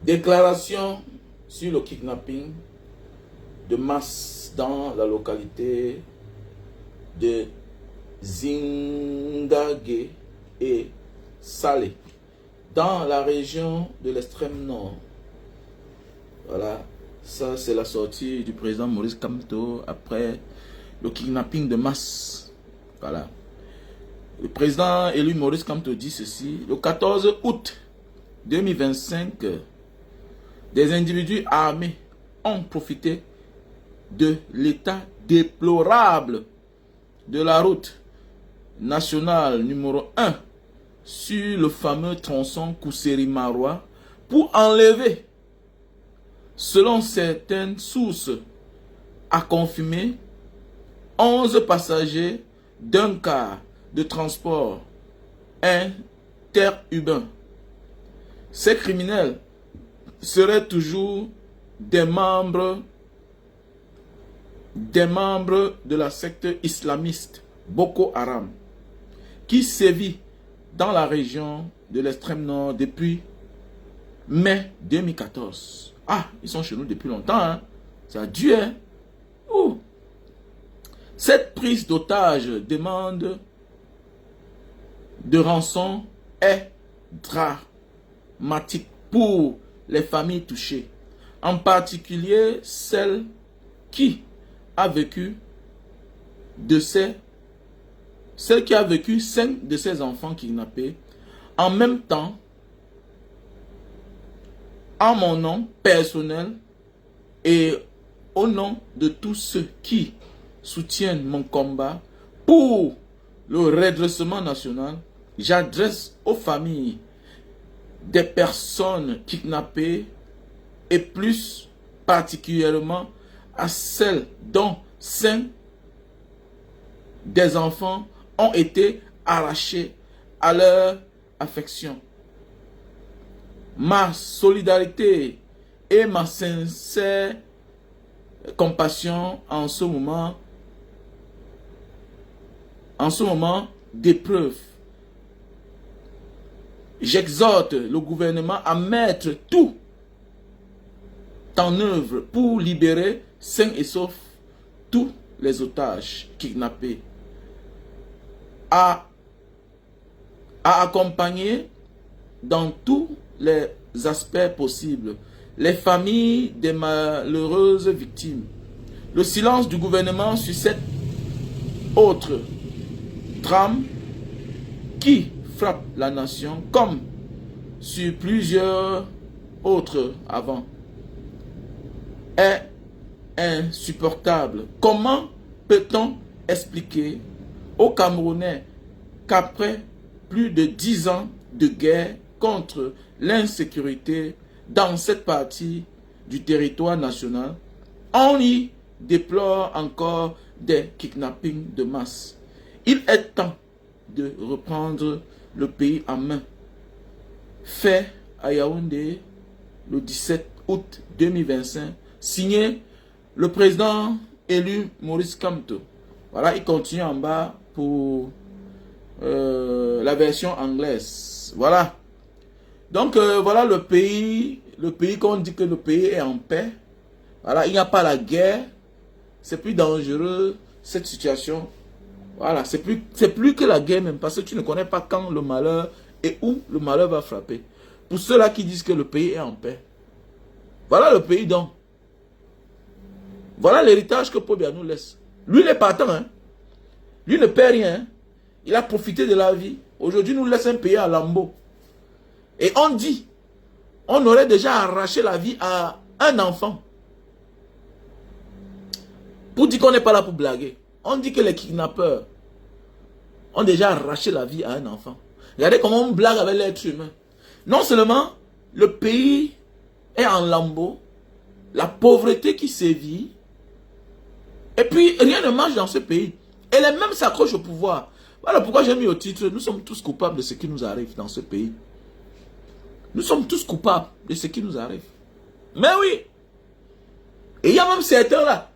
Déclaration sur le kidnapping de masse dans la localité de Zingage et Salé, dans la région de l'extrême nord. Voilà, ça c'est la sortie du président Maurice Kamto après le kidnapping de masse. Voilà. Le président élu Maurice Kamto dit ceci: le 14 août 2025, des individus armés ont profité de l'état déplorable de la route nationale numéro 1 sur le fameux tronçon Kousséri-Marois pour enlever, selon certaines sources à confirmer, 11 passagers d'un car de transport interurbain. Ces criminels seraient toujours des membres de la secte islamiste Boko Haram qui sévit dans la région de l'extrême nord depuis mai 2014. Ah, ils sont chez nous depuis longtemps, hein. Ça a dû, hein. Ouh. Cette prise d'otage demande de rançon est dramatique pour les familles touchées, en particulier celle qui a vécu 5 de ses enfants kidnappés. En même temps, en mon nom personnel et au nom de tous ceux qui soutiennent mon combat pour le redressement national, j'adresse aux familles des personnes kidnappées et plus particulièrement à celles dont 5 des enfants ont été arrachés à leur affection. Ma solidarité et ma sincère compassion en ce moment d'épreuve. J'exhorte le gouvernement à mettre tout en œuvre pour libérer sains et saufs tous les otages kidnappés, à accompagner dans tous les aspects possibles les familles des malheureuses victimes. Le silence du gouvernement sur cette autre drame qui frappe la nation comme sur plusieurs autres avant est insupportable. Comment peut-on expliquer aux Camerounais qu'après plus de 10 ans de guerre contre l'insécurité dans cette partie du territoire national, on y déplore encore des kidnappings de masse? Il est temps de reprendre le pays en main. Fait à Yaoundé le 17 août 2025, signé le président élu Maurice Kamto. Voilà, il continue en bas pour la version anglaise. Voilà. Donc voilà le pays qu'on dit que le pays est en paix. Voilà, il n'y a pas la guerre. C'est plus dangereux cette situation. Voilà, c'est plus que la guerre même, parce que tu ne connais pas quand le malheur et où le malheur va frapper. Pour ceux-là qui disent que le pays est en paix. Voilà le pays donc. Voilà l'héritage que Paul Biya nous laisse. Lui, il est partant, hein. Lui ne perd rien, hein. Il a profité de la vie. Aujourd'hui, nous laisse un pays à lambeaux. Et on dit, on aurait déjà arraché la vie à un enfant. Pour dire qu'on n'est pas là pour blaguer. On dit que les kidnappeurs ont déjà arraché la vie à un enfant. Regardez comment on blague avec l'être humain. Non seulement le pays est en lambeaux, la pauvreté qui sévit, et puis rien ne marche dans ce pays. Et les mêmes s'accrochent au pouvoir. Voilà pourquoi j'ai mis au titre, nous sommes tous coupables de ce qui nous arrive dans ce pays. Nous sommes tous coupables de ce qui nous arrive. Mais oui. Et il y a même certains là,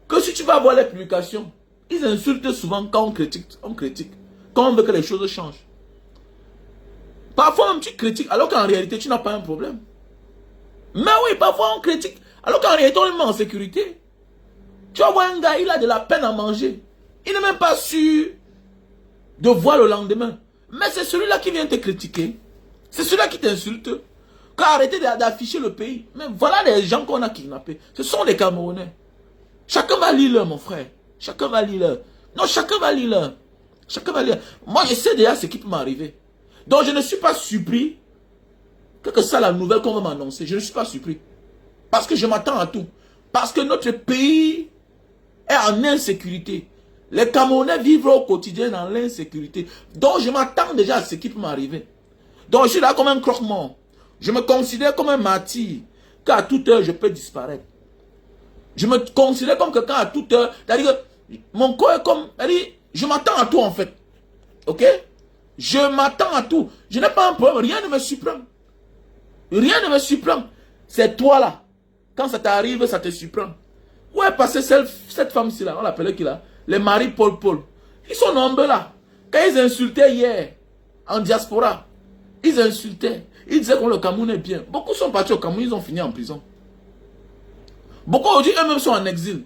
que si tu vas voir les publications, ils insultent souvent quand on critique. Quand on veut que les choses changent. Parfois même tu critiques, alors qu'en réalité tu n'as pas un problème. Mais oui, parfois on critique. Alors qu'en réalité, on est en sécurité. Tu vas voir un gars, il a de la peine à manger. Il n'est même pas sûr de voir le lendemain. Mais c'est celui-là qui vient te critiquer. C'est celui-là qui t'insulte. Quand arrêtez d'afficher le pays. Mais voilà les gens qu'on a kidnappés. Ce sont des Camerounais. Chacun va lire, mon frère. Chacun va lire. Non, chacun va lire. Chacun va lire. Moi, je sais déjà ce qui peut m'arriver. Donc, je ne suis pas surpris que ça, la nouvelle qu'on va m'annoncer. Je ne suis pas surpris. Parce que je m'attends à tout. Parce que notre pays est en insécurité. Les Camerounais vivent au quotidien dans l'insécurité. Donc, je m'attends déjà à ce qui peut m'arriver. Donc, je suis là comme un croque-mort. Je me considère comme un martyr. Qu'à toute heure, je peux disparaître. Je me considère comme quelqu'un à toute heure. C'est-à-dire que mon corps est comme... C'est-à-dire, je m'attends à tout en fait. Ok? Je m'attends à tout. Je n'ai pas un problème. Rien ne me surprend. Rien ne me surprend. C'est toi là. Quand ça t'arrive, ça te surprend. Où est passée cette femme-ci là? On l'appelait qui là? Les maris Paul. Ils sont nombreux là. Quand ils insultaient hier, en diaspora, ils insultaient. Ils disaient que le Cameroun est bien. Beaucoup sont partis au Cameroun, ils ont fini en prison. Beaucoup aujourd'hui, eux-mêmes sont en exil.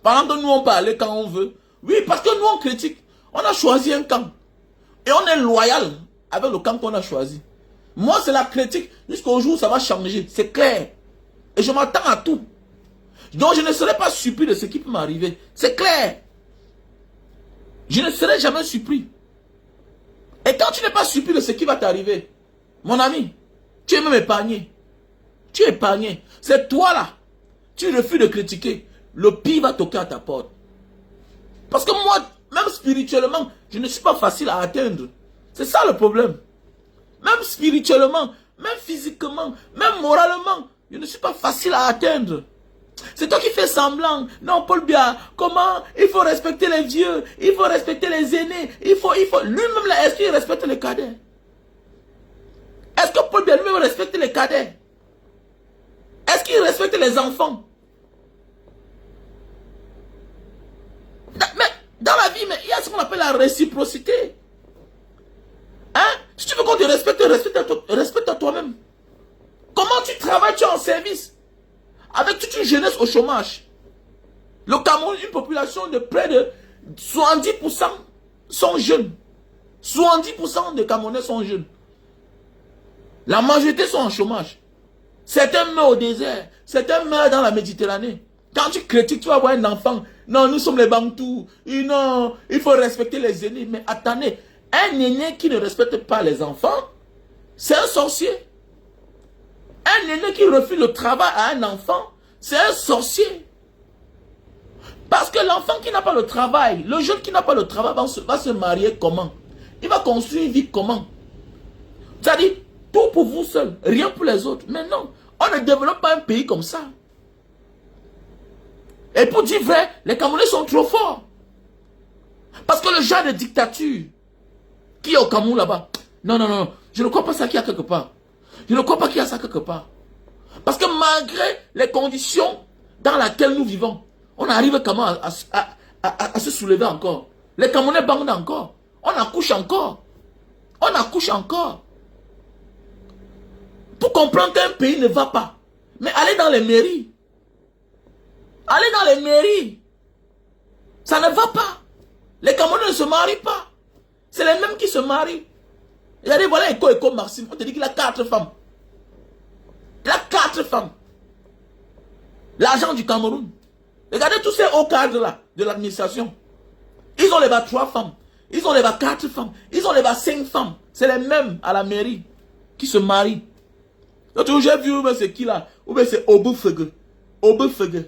Pendant que nous, on peut aller quand on veut. Oui, parce que nous, on critique. On a choisi un camp. Et on est loyal avec le camp qu'on a choisi. Moi, c'est la critique. Jusqu'au jour où ça va changer. C'est clair. Et je m'attends à tout. Donc, je ne serai pas surpris de ce qui peut m'arriver. C'est clair. Je ne serai jamais surpris. Et quand tu n'es pas surpris de ce qui va t'arriver, mon ami, tu es même épargné. Tu es épargné. C'est toi là. Tu refuses de critiquer. Le pire va toquer à ta porte. Parce que moi, même spirituellement, je ne suis pas facile à atteindre. C'est ça le problème. Même spirituellement, même physiquement, même moralement, je ne suis pas facile à atteindre. C'est toi qui fais semblant. Non, Paul Biya, comment? Il faut respecter les vieux, il faut respecter les aînés, il faut. Lui-même, est-ce qu'il respecte les cadets? Est-ce que Paul Biya lui-même respecte les cadets? Est-ce qu'il respecte les enfants? Mais dans la vie, il y a ce qu'on appelle la réciprocité. Hein? Si tu veux qu'on te respecte, respecte à toi-même. Comment tu travailles, tu es en service? Avec toute une jeunesse au chômage. Le Cameroun, une population de près de 70% sont jeunes. 70% des Camerounais sont jeunes. La majorité sont en chômage. Certains meurent au désert. Certains meurent dans la Méditerranée. Quand tu critiques, tu vas voir un enfant. Non, nous sommes les Bantous. Non, il faut respecter les aînés. Mais attendez, un aîné qui ne respecte pas les enfants, c'est un sorcier. Un aîné qui refuse le travail à un enfant, c'est un sorcier. Parce que l'enfant qui n'a pas le travail, le jeune qui n'a pas le travail va se marier comment? Il va construire une vie comment? C'est-à-dire, tout pour vous seul, rien pour les autres. Mais non, on ne développe pas un pays comme ça. Et pour dire vrai, les Camerounais sont trop forts. Parce que le genre de dictature qui est au Cameroun là-bas, non, je ne crois pas ça qu'il y a quelque part. Je ne crois pas qu'il y a ça quelque part. Parce que malgré les conditions dans lesquelles nous vivons, on arrive comment à se soulever encore. Les Camerounais bandent encore. On accouche encore. On accouche encore. Pour comprendre qu'un pays ne va pas. Mais allez dans les mairies. Allez dans les mairies. Ça ne va pas. Les Camerounais ne se marient pas. C'est les mêmes qui se marient. Regardez, voilà Eko Maxime. On te dit qu'il a 4 femmes. Il a 4 femmes. L'argent du Cameroun. Regardez tous ces hauts cadres là, de l'administration. Ils ont les 3 femmes. Ils ont les 4 femmes. Ils ont les 5 femmes. C'est les mêmes à la mairie qui se marient. L'autre j'ai vu, c'est qui là? Ou bien c'est Obufege. Obufege.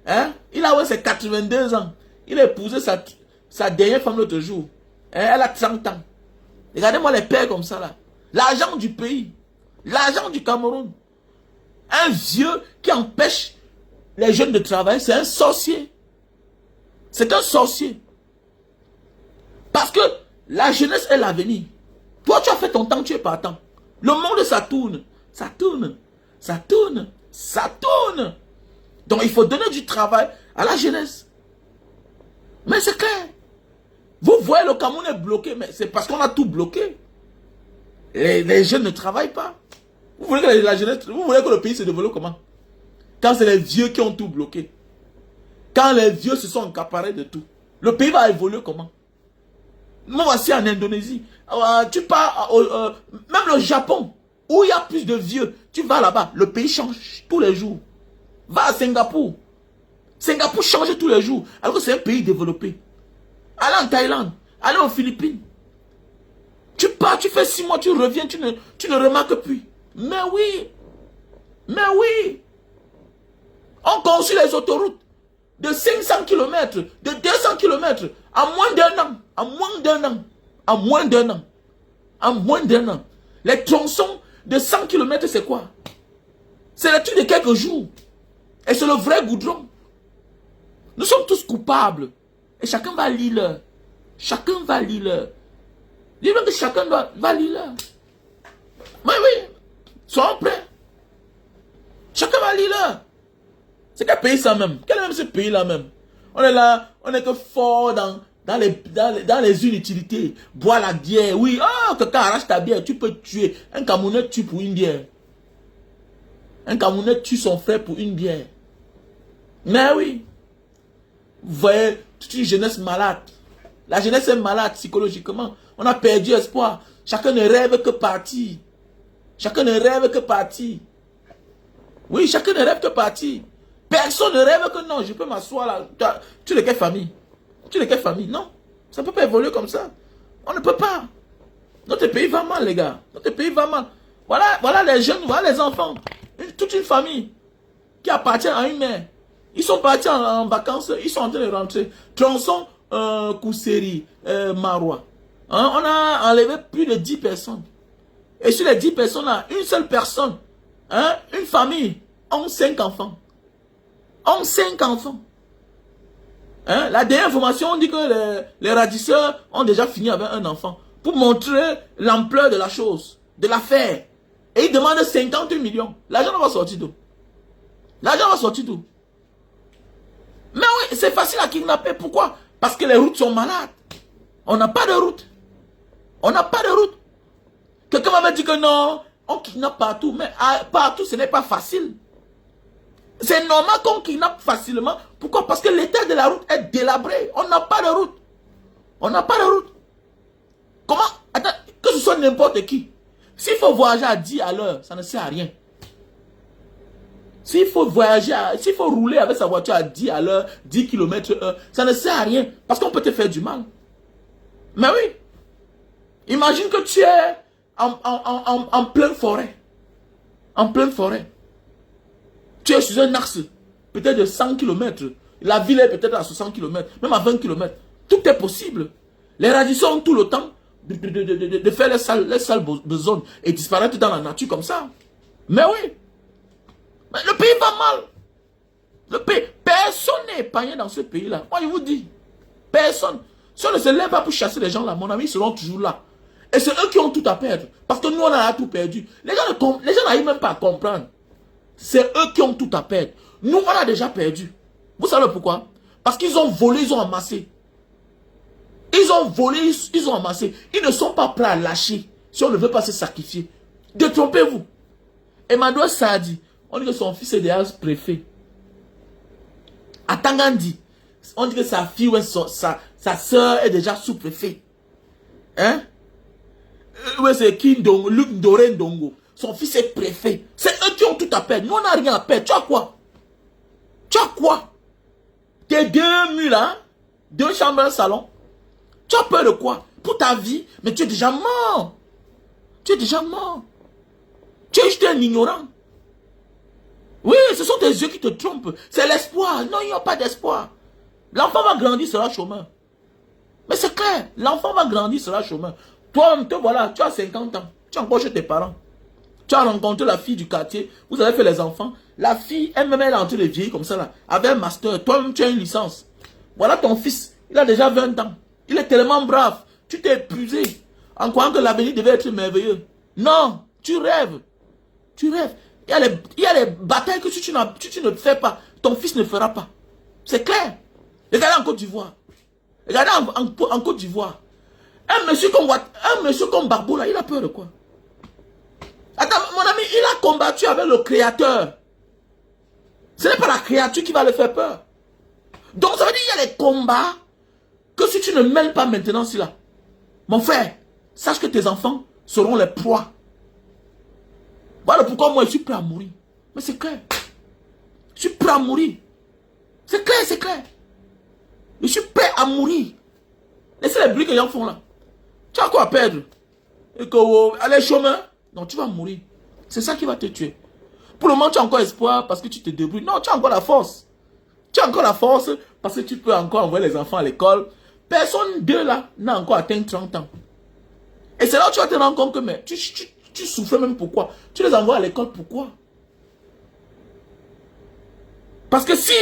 Hein? Il a ses 82 ans. Il a épousé sa dernière femme l'autre jour. Hein? Elle a 30 ans. Regardez-moi les pères comme ça là. L'argent du pays. L'argent du Cameroun. Un vieux qui empêche les jeunes de travailler, c'est un sorcier. C'est un sorcier. Parce que la jeunesse est l'avenir. Toi, tu as fait ton temps, tu es partant. Le monde, ça tourne. Ça tourne. Ça tourne. Ça tourne. Donc, il faut donner du travail à la jeunesse. Mais c'est clair. Vous voyez, le Cameroun est bloqué, mais c'est parce qu'on a tout bloqué. Les jeunes ne travaillent pas. Vous voulez que la jeunesse, vous voulez que le pays se développe comment? Quand c'est les vieux qui ont tout bloqué. Quand les vieux se sont accaparés de tout. Le pays va évoluer comment? Nous voici en Indonésie. Tu pars, même le Japon, où il y a plus de vieux. Tu vas là-bas, le pays change tous les jours. Va à Singapour. Singapour change tous les jours. Alors que c'est un pays développé. Allez en Thaïlande. Allez aux Philippines. Tu pars, tu fais 6 mois, tu reviens, tu ne remarques plus. Mais oui. Mais oui. On construit les autoroutes de 500 km, de 200 km, en moins d'un an. En moins d'un an. En moins d'un an. En moins d'un an. Les tronçons de 100 km, c'est quoi? C'est le truc de quelques jours. Et c'est le vrai goudron. Nous sommes tous coupables. Et chacun va lire l'heure. Chacun va lire l'heure. Dis-moi que chacun va lire l'heure. Oui, oui. Soyons prêts. Chacun va lire l'heure. C'est quel pays ça même? Quel est même ce pays-là même? On est là, on est que fort dans les inutilités. Boire la bière, oui. Oh, quelqu'un arrache ta bière, tu peux tuer. Un Camerounais tue pour une bière. Un Camerounais tue son frère pour une bière. Mais oui. Vous voyez, toute une jeunesse malade. La jeunesse est malade psychologiquement. On a perdu espoir. Chacun ne rêve que partir. Chacun ne rêve que partir. Oui, chacun ne rêve que partir. Personne ne rêve que non, je peux m'asseoir là. Tu es de quelle famille? Tu es de quelle famille? Non. Ça ne peut pas évoluer comme ça. On ne peut pas. Notre pays va mal, les gars. Notre pays va mal. Voilà les jeunes, voilà les enfants. Toute une famille qui appartient à une mère. Ils sont partis en vacances, ils sont en train de rentrer. Tronçon, Kousséri, Marois. Hein, on a enlevé plus de 10 personnes. Et sur les 10 personnes là, une seule personne, hein, une famille, ont 5 enfants. Ont 5 enfants. Hein, la dernière information, on dit que les radisseurs ont déjà fini avec un enfant. Pour montrer l'ampleur de la chose, de l'affaire. Et ils demandent 50 millions. L'argent va sortir d'où? L'argent va sortir d'où? Mais oui, c'est facile à kidnapper. Pourquoi? Parce que les routes sont malades. On n'a pas de route. On n'a pas de route. Quelqu'un va me dire que non, on kidnappe partout. Mais partout, ce n'est pas facile. C'est normal qu'on kidnappe facilement. Pourquoi? Parce que l'état de la route est délabré. On n'a pas de route. On n'a pas de route. Comment? Attends, que ce soit n'importe qui. S'il faut voyager à 10 à l'heure, ça ne sert à rien. S'il faut voyager, s'il faut rouler avec sa voiture à 10 à l'heure, 10 km/h, ça ne sert à rien. Parce qu'on peut te faire du mal. Mais oui. Imagine que tu es en pleine forêt. En pleine forêt. Tu es sur un axe, peut-être de 100 km. La ville est peut-être à 60 km, même à 20 km. Tout est possible. Les radicaux ont tout le temps de faire les sales besognes et disparaître dans la nature comme ça. Mais oui. Mais le pays va mal. Le pays, personne n'est épargné dans ce pays-là. Moi, je vous dis, personne. Si on ne se lève pas pour chasser les gens là, mon ami, ils seront toujours là. Et c'est eux qui ont tout à perdre. Parce que nous, on a tout perdu. Les gens n'arrivent même pas à comprendre. C'est eux qui ont tout à perdre. Nous, on a déjà perdu. Vous savez pourquoi? Parce qu'ils ont volé, ils ont amassé. Ils ont volé, ils ont amassé. Ils ne sont pas prêts à lâcher si on ne veut pas se sacrifier. Détrompez-vous. Emmanuel Sadi, on dit que son fils est déjà préfet. À Tangandi, on dit que sa fille ou sa soeur est déjà sous-préfet. Hein? Ouais, c'est Kindongo, Luc Ndoré Ndongo. Son fils est préfet. C'est eux qui ont tout à perdre. Nous, on n'a rien à perdre. Tu as quoi? Tu as quoi? Tes 2 murs là, 2 chambres, un salon. Tu as peur de quoi? Pour ta vie? Mais tu es déjà mort. Tu es déjà mort. Tu es juste un ignorant. Oui, ce sont tes yeux qui te trompent. C'est l'espoir. Non, il n'y a pas d'espoir. L'enfant va grandir, sera chômeur. Mais c'est clair. L'enfant va grandir, sera chômeur. Toi, te voilà, tu as 50 ans. Tu es encore chez tes parents. Tu as rencontré la fille du quartier. Vous avez fait les enfants. La fille, elle-même, elle est en train de vieillir comme ça, là. Avec un master. Toi-même, tu as une licence. Voilà ton fils. Il a déjà 20 ans. Il est tellement brave. Tu t'es épuisé. En croyant que l'avenir devait être merveilleux. Non, tu rêves. Tu rêves. Il y a les batailles que si tu ne fais pas, ton fils ne fera pas. C'est clair. Regardez en Côte d'Ivoire. Regardez en Côte d'Ivoire. Un monsieur comme Barbeau, là, il a peur de quoi? Attends, mon ami, il a combattu avec le Créateur. Ce n'est pas la créature qui va le faire peur. Donc ça veut dire qu'il y a des combats que si tu ne mêles pas maintenant celui-là, mon frère, sache que tes enfants seront les proies. Voilà pourquoi moi je suis prêt à mourir. Mais c'est clair. Je suis prêt à mourir. C'est clair, c'est clair. Je suis prêt à mourir. Laissez les bruits que les gens font là. Tu as quoi à perdre? Et que aller chemin? Non, tu vas mourir. C'est ça qui va te tuer. Pour le moment, tu as encore espoir parce que tu te débrouilles. Non, tu as encore la force. Tu as encore la force parce que tu peux encore envoyer les enfants à l'école. Personne d'eux là n'a encore atteint 30 ans. Et c'est là où tu vas te rendre compte que mais, tu souffres même pourquoi? Tu les envoies à l'école pourquoi? Parce que si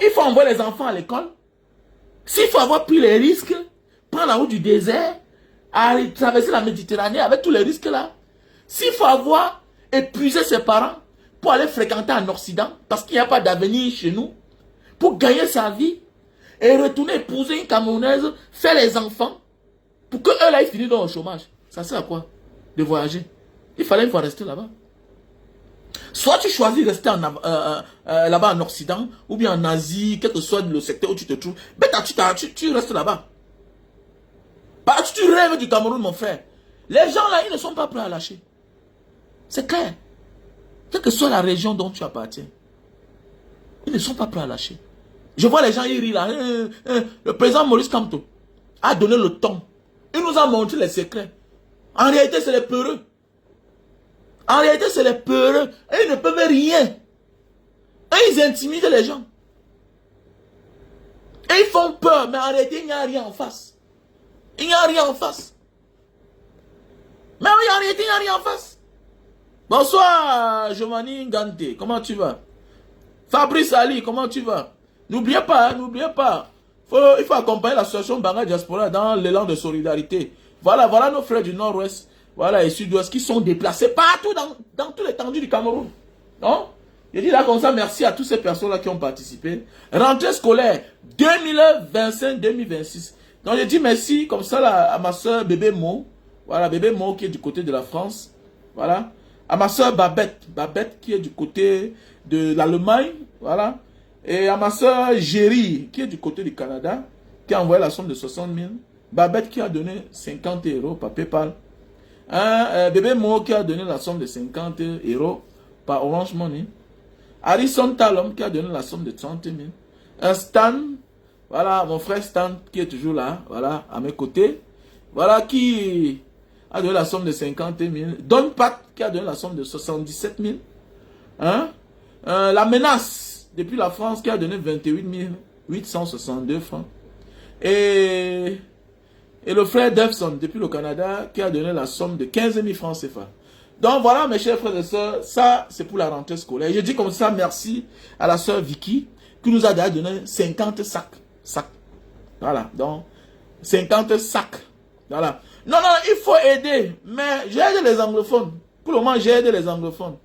il faut envoyer les enfants à l'école, s'il faut avoir pris les risques, prendre la route du désert, aller traverser la Méditerranée avec tous les risques là, s'il faut avoir épuisé ses parents pour aller fréquenter en Occident, parce qu'il n'y a pas d'avenir chez nous, pour gagner sa vie, et retourner épouser une Camerounaise, faire les enfants, pour que eux là, ils finissent dans le chômage. Ça sert à quoi? De voyager. Il fallait une fois rester là-bas. Soit tu choisis de rester là-bas en Occident, ou bien en Asie, quel que soit le secteur où tu te trouves. Ben, tu restes là-bas. Parce que tu rêves du Cameroun, mon frère. Les gens là, ils ne sont pas prêts à lâcher. C'est clair. Quelle que soit la région dont tu appartiens, ils ne sont pas prêts à lâcher. Je vois les gens, ils rient là. Le président Maurice Kamto a donné le ton. Il nous a montré les secrets. En réalité, c'est les peureux. En réalité, c'est les peureux. Et ils ne peuvent rien. Et ils intimident les gens. Et ils font peur. Mais en réalité, il n'y a rien en face. Il n'y a rien en face. Mais en réalité, il n'y a rien en face. Bonsoir, Giovanni Ngante. Comment tu vas? Fabrice Ali, comment tu vas? N'oubliez pas, n'oubliez pas. Il faut accompagner l'association Banga Diaspora dans l'élan de solidarité. Voilà nos frères du Nord-Ouest, voilà, et Sud-Ouest qui sont déplacés partout dans toute l'étendue du Cameroun. Non? Je dis là comme ça, merci à toutes ces personnes-là qui ont participé. Rentrée scolaire 2025-2026. Donc je dis merci comme ça là, à ma soeur Bébé Mo. Voilà, Bébé Mo qui est du côté de la France. Voilà. À ma soeur Babette qui est du côté de l'Allemagne. Voilà. Et à ma soeur Géry qui est du côté du Canada, qui a envoyé la somme de 60 000. Babette qui a donné 50 € par PayPal. Bébé Mo qui a donné la somme de 50 € par Orange Money. Harrison Talom qui a donné la somme de 30 000. Stan, voilà, mon frère Stan qui est toujours là, voilà, à mes côtés. Voilà, qui a donné la somme de 50 000. Don Pat qui a donné la somme de 77 000. La menace depuis la France qui a donné 28 862 francs. Et le frère Devson depuis le Canada qui a donné la somme de 15 000 francs CFA. Donc voilà mes chers frères et sœurs, ça c'est pour la rentrée scolaire. Je dis comme ça merci à la sœur Vicky qui nous a donné 50 sacs. Voilà, donc 50 sacs. Voilà. Non, il faut aider, mais j'aide les anglophones. Pour le moment, j'aide les anglophones.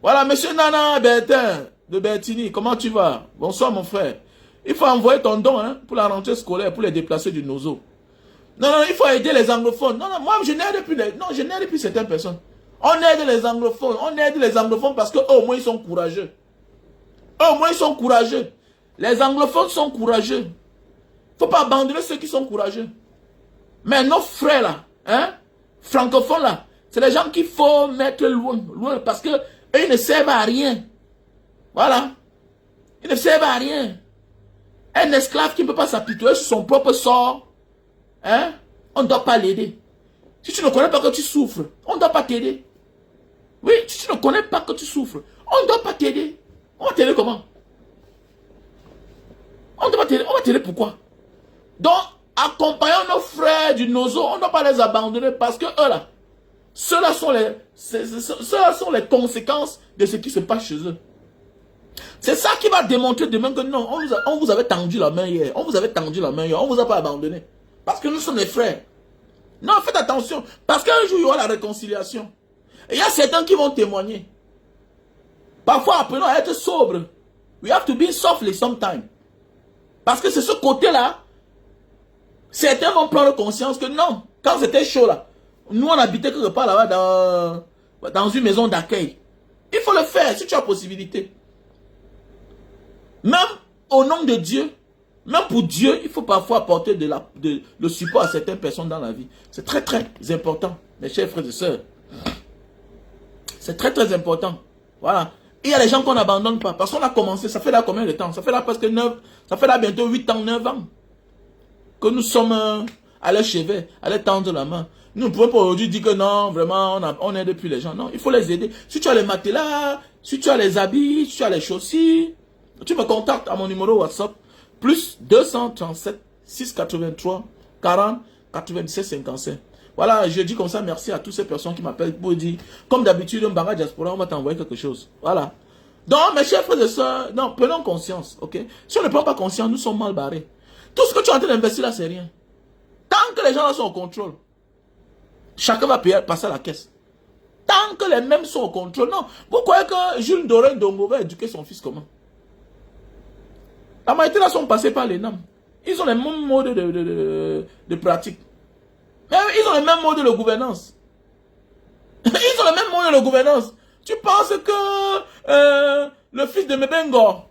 Voilà, monsieur Nana Bertin de Bertini, comment tu vas? Bonsoir mon frère. Il faut envoyer ton don pour la rentrée scolaire, pour les déplacés du Nozo. Non, il faut aider les anglophones. Non, moi je n'aide plus certaines personnes. On aide les anglophones parce que au moins ils sont courageux. Au moins ils sont courageux. Les anglophones sont courageux. Il ne faut pas abandonner ceux qui sont courageux. Mais nos frères là, francophones là, c'est les gens qu'il faut mettre loin parce que eux, ils ne servent à rien. Voilà. Ils ne servent à rien. Un esclave qui ne peut pas s'apitoyer sur son propre sort, on ne doit pas l'aider. Si tu ne connais pas que tu souffres, on ne doit pas t'aider. Oui, si tu ne connais pas que tu souffres, on ne doit pas t'aider. On va t'aider comment? On va t'aider pourquoi? Donc, accompagnons nos frères du Nozo, on ne doit pas les abandonner parce que eux là, ceux-là sont les conséquences de ce qui se passe chez eux. C'est ça qui va démontrer demain que non, on vous avait tendu la main hier. On vous avait tendu la main hier, on ne vous a pas abandonné. Parce que nous sommes les frères. Non, faites attention. Parce qu'un jour, il y aura la réconciliation. Et il y a certains qui vont témoigner. Parfois, apprenons à être sobre. We have to be softly sometimes. Parce que c'est ce côté-là. Certains vont prendre conscience que non, quand c'était chaud là, nous on habitait quelque part là-bas dans une maison d'accueil. Il faut le faire si tu as possibilité. Même au nom de Dieu, même pour Dieu, il faut parfois apporter le support à certaines personnes dans la vie. C'est très très important, mes chers frères et sœurs. C'est très très important. Voilà. Il y a des gens qu'on n'abandonne pas. Parce qu'on a commencé, ça fait là combien de temps? Ça fait là presque 9, ça fait là bientôt 8 ans, 9 ans. Que nous sommes à leur chevet, à leur tendre la main. Nous ne pouvons pas aujourd'hui dire que non, vraiment, on aide plus les gens. Non, il faut les aider. Si tu as les matelas, si tu as les habits, si tu as les chaussures, tu me contactes à mon numéro WhatsApp, plus 237 683 40 97 55. Voilà, je dis comme ça merci à toutes ces personnes qui m'appellent pour dire, comme d'habitude, un barrage diaspora, on va t'envoyer quelque chose. Voilà. Donc, mes chers frères et sœurs, non, prenons conscience, ok? Si on ne prend pas conscience, nous sommes mal barrés. Tout ce que tu es en train d'investir là, c'est rien. Tant que les gens là sont au contrôle, chacun va passer à la caisse. Tant que les mêmes sont au contrôle, non. Vous croyez que Jules Doré Dongo va éduquer son fils comment? La majorité là sont passés par les NAM. Ils ont les mêmes modes de pratique. Mais ils ont les mêmes modes de gouvernance. Ils ont les mêmes modes de gouvernance. Tu penses que le fils de Mebengor,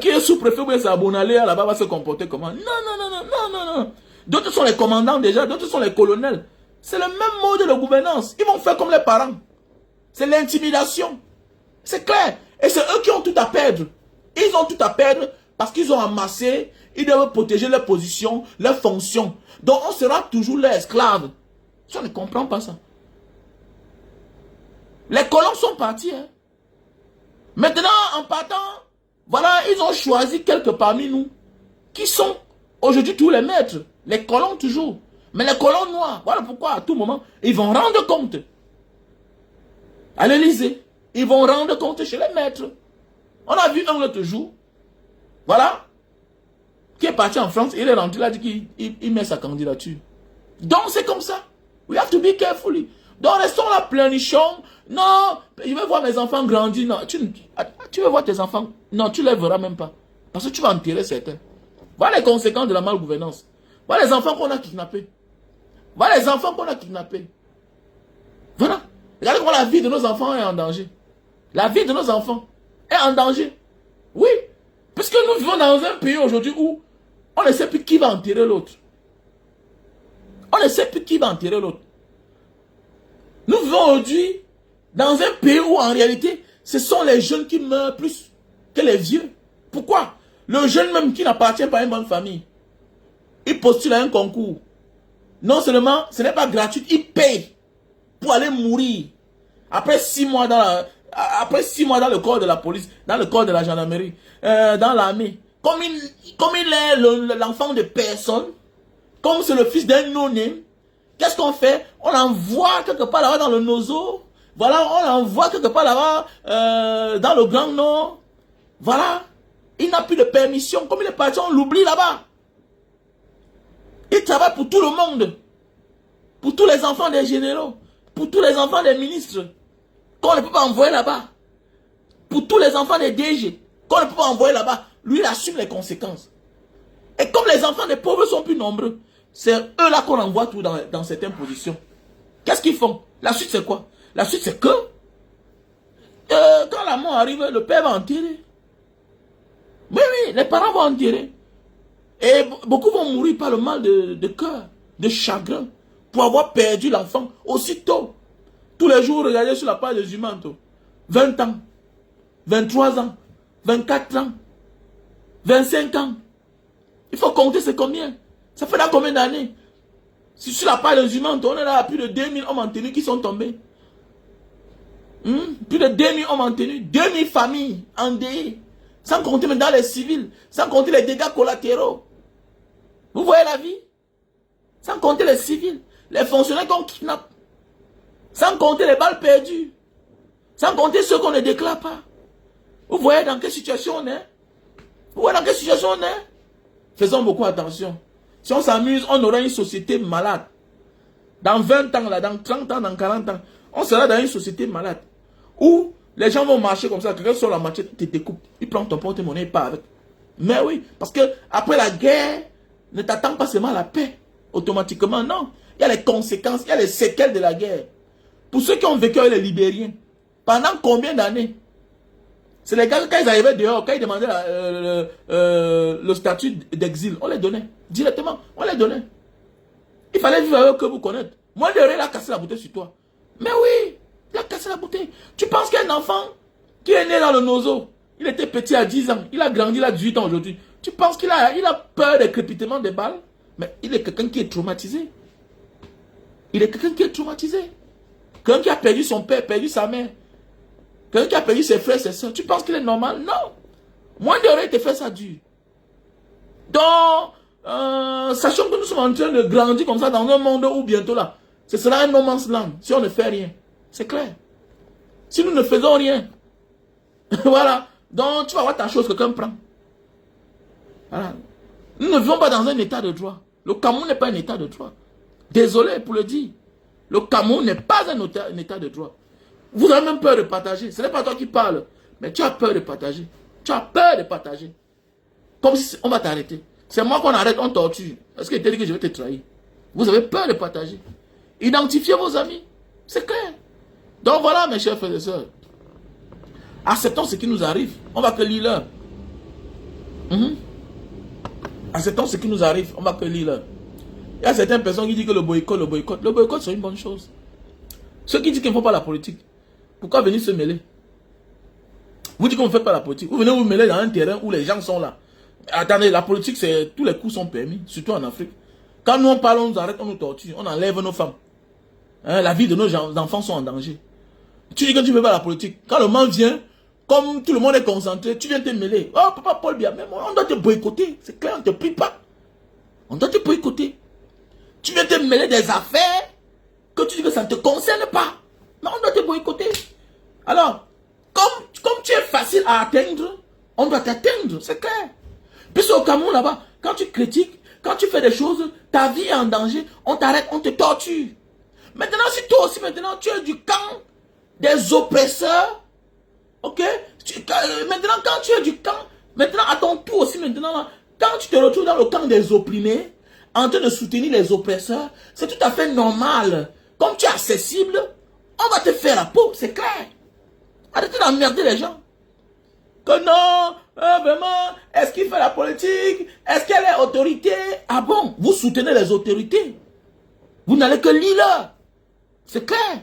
qui est sous-préfet ou Sabonalé, là-bas va se comporter comment? Non, non, non, non, non, non, non. D'autres sont les commandants déjà, d'autres sont les colonels. C'est le même mode de gouvernance. Ils vont faire comme les parents. C'est l'intimidation. C'est clair. Et c'est eux qui ont tout à perdre. Ils ont tout à perdre parce qu'ils ont amassé, ils doivent protéger leur position, leur fonction. Donc on sera toujours leur esclave. Ça, on ne comprend pas ça. Les colons sont partis. Hein. Maintenant, en partant, voilà, ils ont choisi quelques parmi nous qui sont aujourd'hui tous les maîtres. Les colons toujours. Mais les colons noirs, voilà pourquoi à tout moment, ils vont rendre compte. À l'Élysée, ils vont rendre compte chez les maîtres. On a vu un autre jour, voilà, qui est parti en France, il est rentré, il a dit qu'il met sa candidature. Donc c'est comme ça. We have to be careful. Donc restons là pleurnichons. Non, je veux voir mes enfants grandir. Non, tu veux voir tes enfants. Non, tu ne les verras même pas. Parce que tu vas enterrer certains. Voilà les conséquences de la malgouvernance. Voilà les enfants qu'on a kidnappés. Voilà les enfants qu'on a kidnappés. Voilà. Regardez comment la vie de nos enfants est en danger. La vie de nos enfants est en danger. Oui. Puisque nous vivons dans un pays aujourd'hui où on ne sait plus qui va enterrer l'autre. On ne sait plus qui va enterrer l'autre. Nous vivons aujourd'hui dans un pays où en réalité, ce sont les jeunes qui meurent plus que les vieux. Pourquoi? Le jeune même qui n'appartient pas à une bonne famille, il postule à un concours. Non seulement, ce n'est pas gratuit, il paye pour aller mourir. Après 6 mois dans le corps de la police, dans le corps de la gendarmerie, dans l'armée. Comme il est l'enfant de personne, comme c'est le fils d'un non-name, qu'est-ce qu'on fait? On l'envoie quelque part là-bas dans le Nozo. Voilà, on l'envoie quelque part là-bas dans le Grand Nord. Voilà. Il n'a plus de permission. Comme il est parti, on l'oublie là-bas. Il travaille pour tout le monde. Pour tous les enfants des généraux. Pour tous les enfants des ministres. Qu'on ne peut pas envoyer là-bas. Pour tous les enfants des DG. Qu'on ne peut pas envoyer là-bas. Lui, il assume les conséquences. Et comme les enfants des pauvres sont plus nombreux, c'est eux là qu'on envoie tout dans certaines positions. Qu'est-ce qu'ils font? La suite c'est quoi? La suite c'est que quand la mort arrive, le père va enterrer. Oui, oui, les parents vont enterrer. Et beaucoup vont mourir par le mal de cœur, de chagrin, pour avoir perdu l'enfant aussitôt. Tous les jours, regardez sur la page des humains, 20 ans, 23 ans, 24 ans, 25 ans. Il faut compter c'est combien. Ça fait là combien d'années? Si sur la page des humains, on est là à plus de 2000 hommes en tenue qui sont tombés. Plus de 2000 hommes en tenue, 2000 familles endeuillées. Sans compter maintenant les civils, sans compter les dégâts collatéraux. Vous voyez la vie? Sans compter les civils, les fonctionnaires qu'on kidnappe. Sans compter les balles perdues. Sans compter ceux qu'on ne déclare pas. Vous voyez dans quelle situation on est? Vous voyez dans quelle situation on est? Faisons beaucoup attention. Si on s'amuse, on aura une société malade. Dans 20 ans, là, dans 30 ans, dans 40 ans, on sera dans une société malade. Où les gens vont marcher comme ça, quelqu'un sur la machette, te découpe, il prend ton porte-monnaie, il part avec. Mais oui, parce que après la guerre, ne t'attends pas seulement à la paix, automatiquement, non. Il y a les conséquences, il y a les séquelles de la guerre. Pour ceux qui ont vécu avec les Libériens, pendant combien d'années? C'est les gars, quand ils arrivaient dehors, quand ils demandaient le statut d'exil, on les donnait. Directement, on les donnait. Il fallait vivre avec eux pour connaître. Moi, de rien, il a cassé la bouteille sur toi. Mais oui, il a cassé la bouteille. Tu penses qu'un enfant qui est né dans le nozo, il était petit à 10 ans, il a grandi, il a 18 ans aujourd'hui. Tu penses qu'il a peur des crépitements des balles? Mais il est quelqu'un qui est traumatisé. Il est quelqu'un qui est traumatisé. Quelqu'un qui a perdu son père, perdu sa mère. Quelqu'un qui a perdu ses frères, ses soeurs. Tu penses qu'il est normal? Non. Moins de rien, il te fait ça dur. Donc, sachant que nous sommes en train de grandir comme ça dans un monde où bientôt là, ce sera un no man's land si on ne fait rien. C'est clair. Si nous ne faisons rien, voilà. Donc, tu vas voir ta chose, quelqu'un prend. Voilà. Nous ne vivons pas dans un état de droit. Le Cameroun n'est pas un état de droit. Désolé pour le dire. Le Cameroun n'est pas un état de droit. Vous avez même peur de partager. Ce n'est pas toi qui parles, mais tu as peur de partager. Tu as peur de partager. Comme si on va t'arrêter. C'est moi qu'on arrête, on torture. Est-ce qu'il t'a dit que je vais te trahir? Vous avez peur de partager. Identifiez vos amis. C'est clair. Donc voilà, mes chers frères et sœurs. Acceptons ce qui nous arrive. On va que lire l'heure. Acceptons ce qui nous arrive. On va que lire l'heure. Il y a certaines personnes qui disent que le boycott, c'est une bonne chose. Ceux qui disent qu'ils ne font pas la politique, pourquoi venir se mêler? Vous dites qu'on ne fait pas la politique. Vous venez vous mêler dans un terrain où les gens sont là. Attendez, la politique, c'est tous les coups sont permis, surtout en Afrique. Quand nous on parle, on nous arrête, on nous torture, on enlève nos femmes. Hein, la vie de nos enfants sont en danger. Tu dis que tu ne fais pas la politique. Quand le mal vient, comme tout le monde est concentré, tu viens te mêler. Oh, papa Paul Biya, mais on doit te boycotter. C'est clair, on ne te prie pas. On doit te boycotter. Tu viens te mêler des affaires que tu dis que ça ne te concerne pas. Mais on doit te boycotter. Alors, comme tu es facile à atteindre, on doit t'atteindre, c'est clair. Puis au Cameroun là-bas, quand tu critiques, quand tu fais des choses, ta vie est en danger, on t'arrête, on te torture. Maintenant, si toi aussi, maintenant, tu es du camp des oppresseurs, ok? Maintenant, quand tu es du camp, maintenant, à ton tour aussi, maintenant, là, quand tu te retrouves dans le camp des opprimés, en train de soutenir les oppresseurs, c'est tout à fait normal. Comme tu es accessible, on va te faire la peau, c'est clair. Arrêtez d'emmerder les gens. Que non, vraiment, est-ce qu'il fait la politique? Est-ce qu'elle est autorité? Ah bon, vous soutenez les autorités. Vous n'allez que lire là. C'est clair.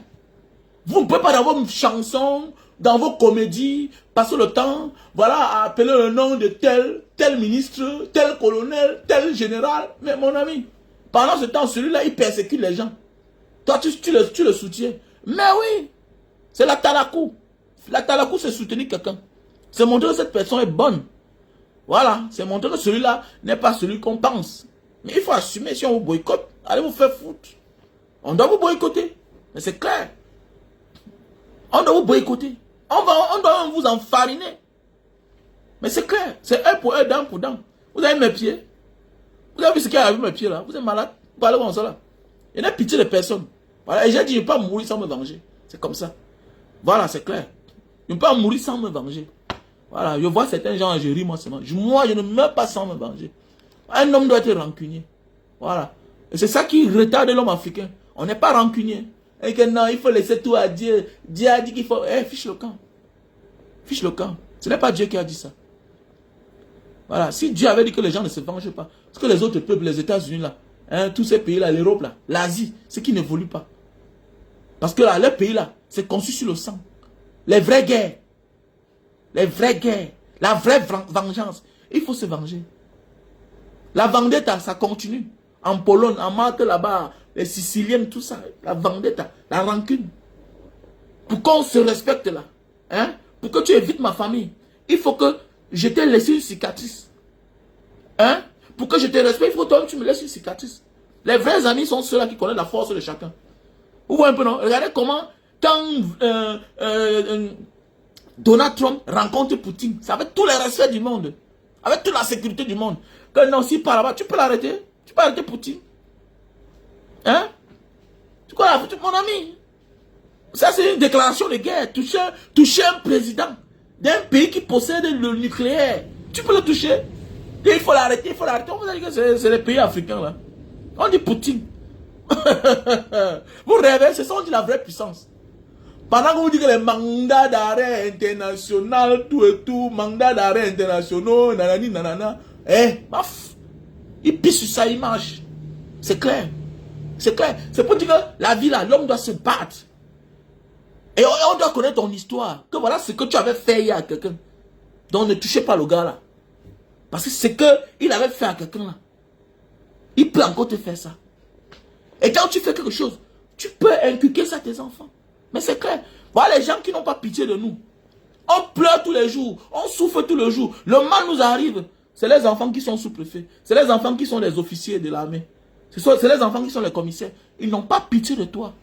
Vous ne pouvez pas dans vos chansons, dans vos comédies, passer le temps, voilà, à appeler le nom de tel ministre, tel colonel, tel général. Mais mon ami, pendant ce temps, celui-là, il persécute les gens. Toi, tu le soutiens. Mais oui, c'est la talakou. La talakou, c'est soutenir quelqu'un. C'est montrer que cette personne est bonne. Voilà, c'est montrer que celui-là n'est pas celui qu'on pense. Mais il faut assumer, si on vous boycotte, allez vous faire foutre. On doit vous boycotter. Mais c'est clair. On doit vous boycotter. On doit vous enfariner. Mais c'est clair. C'est œil pour œil, dent pour dent. Vous avez mes pieds. Vous avez vu ce qu'il y a avec mes pieds là. Vous êtes malade. Vous parlez comme ça là. Il n'y a pitié de personne. Voilà. Et j'ai dit, je ne peux pas mourir sans me venger. C'est comme ça. Voilà, c'est clair. Je ne peux pas mourir sans me venger. Voilà. Je vois certains gens, je ris moi seulement. Moi, je ne meurs pas sans me venger. Un homme doit être rancunier. Voilà. Et c'est ça qui retarde l'homme africain. On n'est pas rancunier. Et que non, il faut laisser tout à Dieu. Dieu a dit qu'il faut... fiche le camp. Fiche le camp. Ce n'est pas Dieu qui a dit ça. Voilà. Si Dieu avait dit que les gens ne se vengent pas, parce que les autres peuples, les États-Unis là, hein, tous ces pays là, l'Europe là, l'Asie, c'est qui n'évolue pas. Parce que là, les pays là, c'est conçu sur le sang. Les vraies guerres. Les vraies guerres. La vraie vengeance. Il faut se venger. La vendetta, ça continue. En Pologne, en Malte là-bas, les Siciliens, tout ça. La vendetta, la rancune. Pour qu'on se respecte là. Hein? Pour que tu évites ma famille. Il faut que je t'ai laissé une cicatrice. Hein? Pour que je te respecte, il faut que tu me laisses une cicatrice. Les vrais amis sont ceux-là qui connaissent la force de chacun. Vous voyez un peu, non? Regardez comment, quand Donald Trump rencontre Poutine, c'est avec tous les respects du monde. Avec toute la sécurité du monde. Que non, si par là-bas, tu peux l'arrêter. Tu peux arrêter Poutine. Hein? Tu crois la foutu, mon ami? Ça, c'est une déclaration de guerre. Toucher un président d'un pays qui possède le nucléaire. Tu peux le toucher. Et il faut l'arrêter, il faut l'arrêter. On vous a dit que c'est les pays africains, là. On dit Poutine. Vous rêvez, c'est ça, on dit la vraie puissance. Pendant que vous dites que les mandats d'arrêt international, tout et tout, mandats d'arrêt internationaux, nanani, nanana, paf, il pisse sur ça, il marche. C'est clair. C'est clair. C'est pour dire que la vie là, l'homme doit se battre. Et on doit connaître ton histoire. Que voilà ce que tu avais fait hier à quelqu'un. Donc ne touchez pas le gars là. Parce que c'est que il avait fait à quelqu'un là. Il peut encore te faire ça. Et quand tu fais quelque chose, tu peux inculquer ça à tes enfants. Mais c'est clair. Voilà les gens qui n'ont pas pitié de nous. On pleure tous les jours. On souffre tous les jours. Le mal nous arrive. C'est les enfants qui sont sous-préfets. C'est les enfants qui sont les officiers de l'armée. C'est les enfants qui sont les commissaires. Ils n'ont pas pitié de toi.